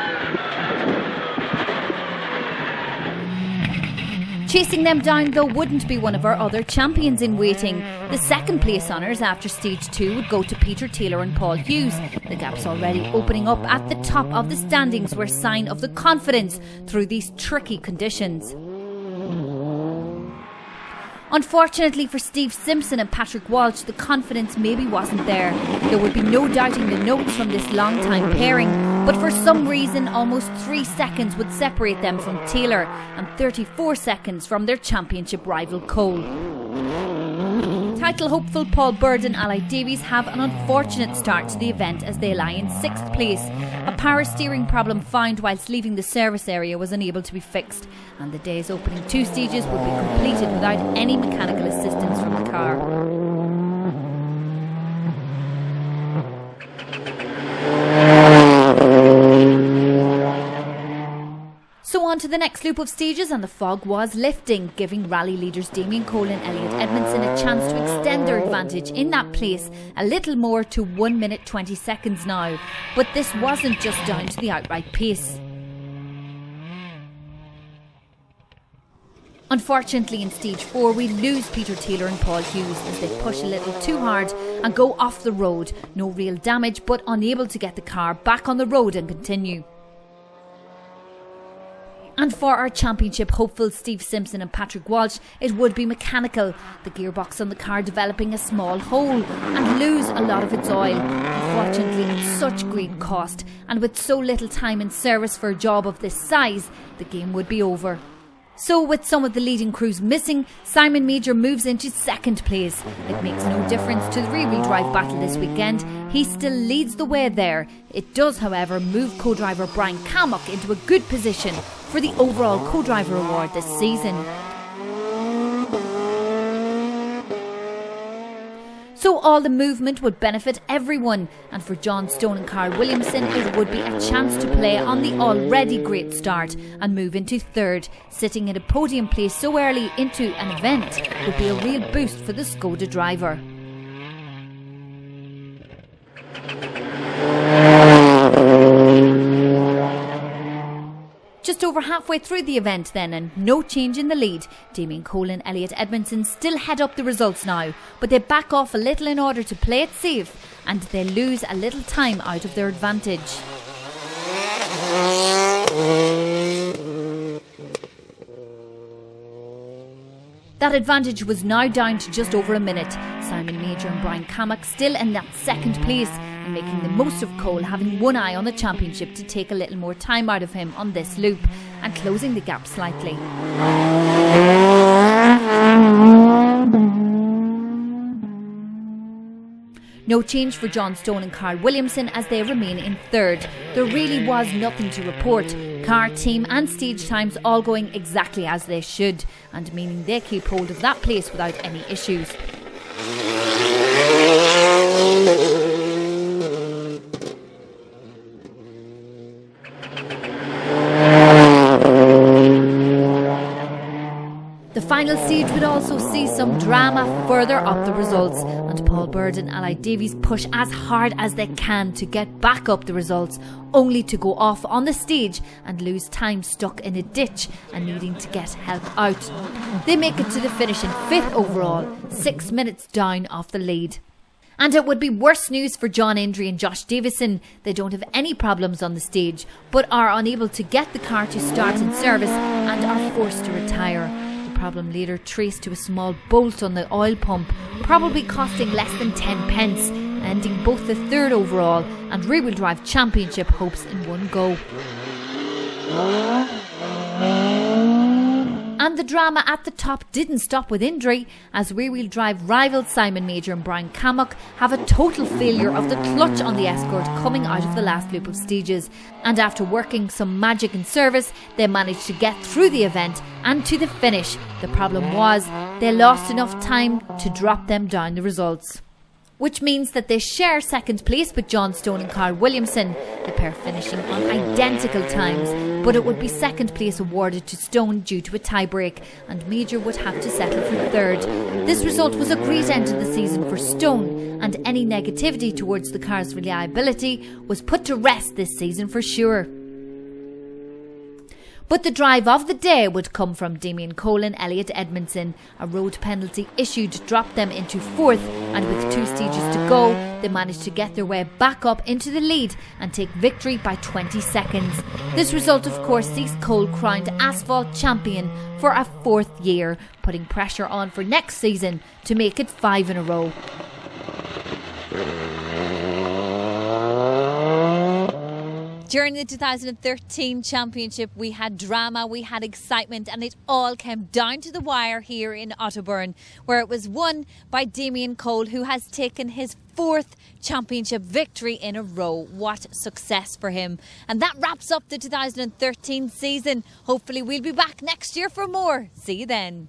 Chasing them down, though, wouldn't be one of our other champions in waiting. The second place honours after stage 2 would go to Peter Taylor and Paul Hughes. The gap's already opening up at the top of the standings were a sign of the confidence through these tricky conditions. Unfortunately for Steve Simpson and Patrick Walsh, the confidence maybe wasn't there. There would be no doubting the notes from this long-time pairing, but for some reason almost 3 seconds would separate them from Taylor and 34 seconds from their championship rival Cole. Title hopeful Paul Bird and Ally Davies have an unfortunate start to the event as they lie in 6th place. A power steering problem found whilst leaving the service area was unable to be fixed, and the day's opening 2 stages would be completed without any mechanical assistance from the car. So on to the next loop of stages, and the fog was lifting, giving rally leaders Damien Cole and Elliot Edmondson a chance to extend their advantage in that place a little more to 1 minute 20 seconds now. But this wasn't just down to the outright pace. Unfortunately, in stage 4, we lose Peter Taylor and Paul Hughes as they push a little too hard and go off the road. No real damage, but unable to get the car back on the road and continue. And for our championship hopefuls Steve Simpson and Patrick Walsh, it would be mechanical. The gearbox on the car developing a small hole and lose a lot of its oil. Unfortunately, at such great cost, and with so little time in service for a job of this size, the game would be over. So with some of the leading crews missing, Simon Mauger moves into 2nd place. It makes no difference to the rear-wheel drive battle this weekend. He still leads the way there. It does, however, move co-driver Brian Kalmock into a good position for the overall co-driver award this season. So Now all the movement would benefit everyone, and for John Stone and Carl Williamson it would be a chance to play on the already great start and move into third. Sitting in a podium place so early into an event would be a real boost for the Skoda driver. Just over halfway through the event then, and no change in the lead. Damien Cole and Elliot Edmondson still head up the results now, but they back off a little in order to play it safe, and they lose a little time out of their advantage. That advantage was now down to just over a minute. Simon Mauger and Brian Cammack still in that second place, and making the most of Cole having one eye on the championship to take a little more time out of him on this loop and closing the gap slightly. No change for John Stone and Carl Williamson as they remain in third. There really was nothing to report. Car, team and stage times all going exactly as they should, and meaning they keep hold of that place without any issues. The final stage would also see some drama further up the results, and Paul Bird and Allied Davies push as hard as they can to get back up the results, only to go off on the stage and lose time stuck in a ditch and needing to get help out. They make it to the finish in 5th overall, 6 minutes down off the lead. And it would be worse news for John Indry and Josh Davison. They don't have any problems on the stage, but are unable to get the car to start in service and are forced to retire. Problem later traced to a small bolt on the oil pump, probably costing less than 10 pence, ending both the 3rd overall and rear-wheel drive championship hopes in one go. And the drama at the top didn't stop with Indry, as rear-wheel drive rivals Simon Mauger and Brian Cammack have a total failure of the clutch on the Escort coming out of the last loop of stages. And after working some magic in service, they managed to get through the event and to the finish. The problem was they lost enough time to drop them down the results, which means that they share second place with John Stone and Carl Williamson, the pair finishing on identical times, but it would be second place awarded to Stone due to a tie-break, and Mauger would have to settle for third. This result was a great end to the season for Stone, and any negativity towards the car's reliability was put to rest this season for sure. But the drive of the day would come from Damien Cole and Elliot Edmondson. A road penalty issued dropped them into 4th, and with 2 stages to go, they managed to get their way back up into the lead and take victory by 20 seconds. This result, of course, sees Cole crowned Asphalt champion for a 4th year, putting pressure on for next season to make it 5 in a row. During the 2013 championship, we had drama, we had excitement, and it all came down to the wire here in Otterburn, where it was won by Damien Cole, who has taken his 4th championship victory in a row. What success for him. And that wraps up the 2013 season. Hopefully we'll be back next year for more. See you then.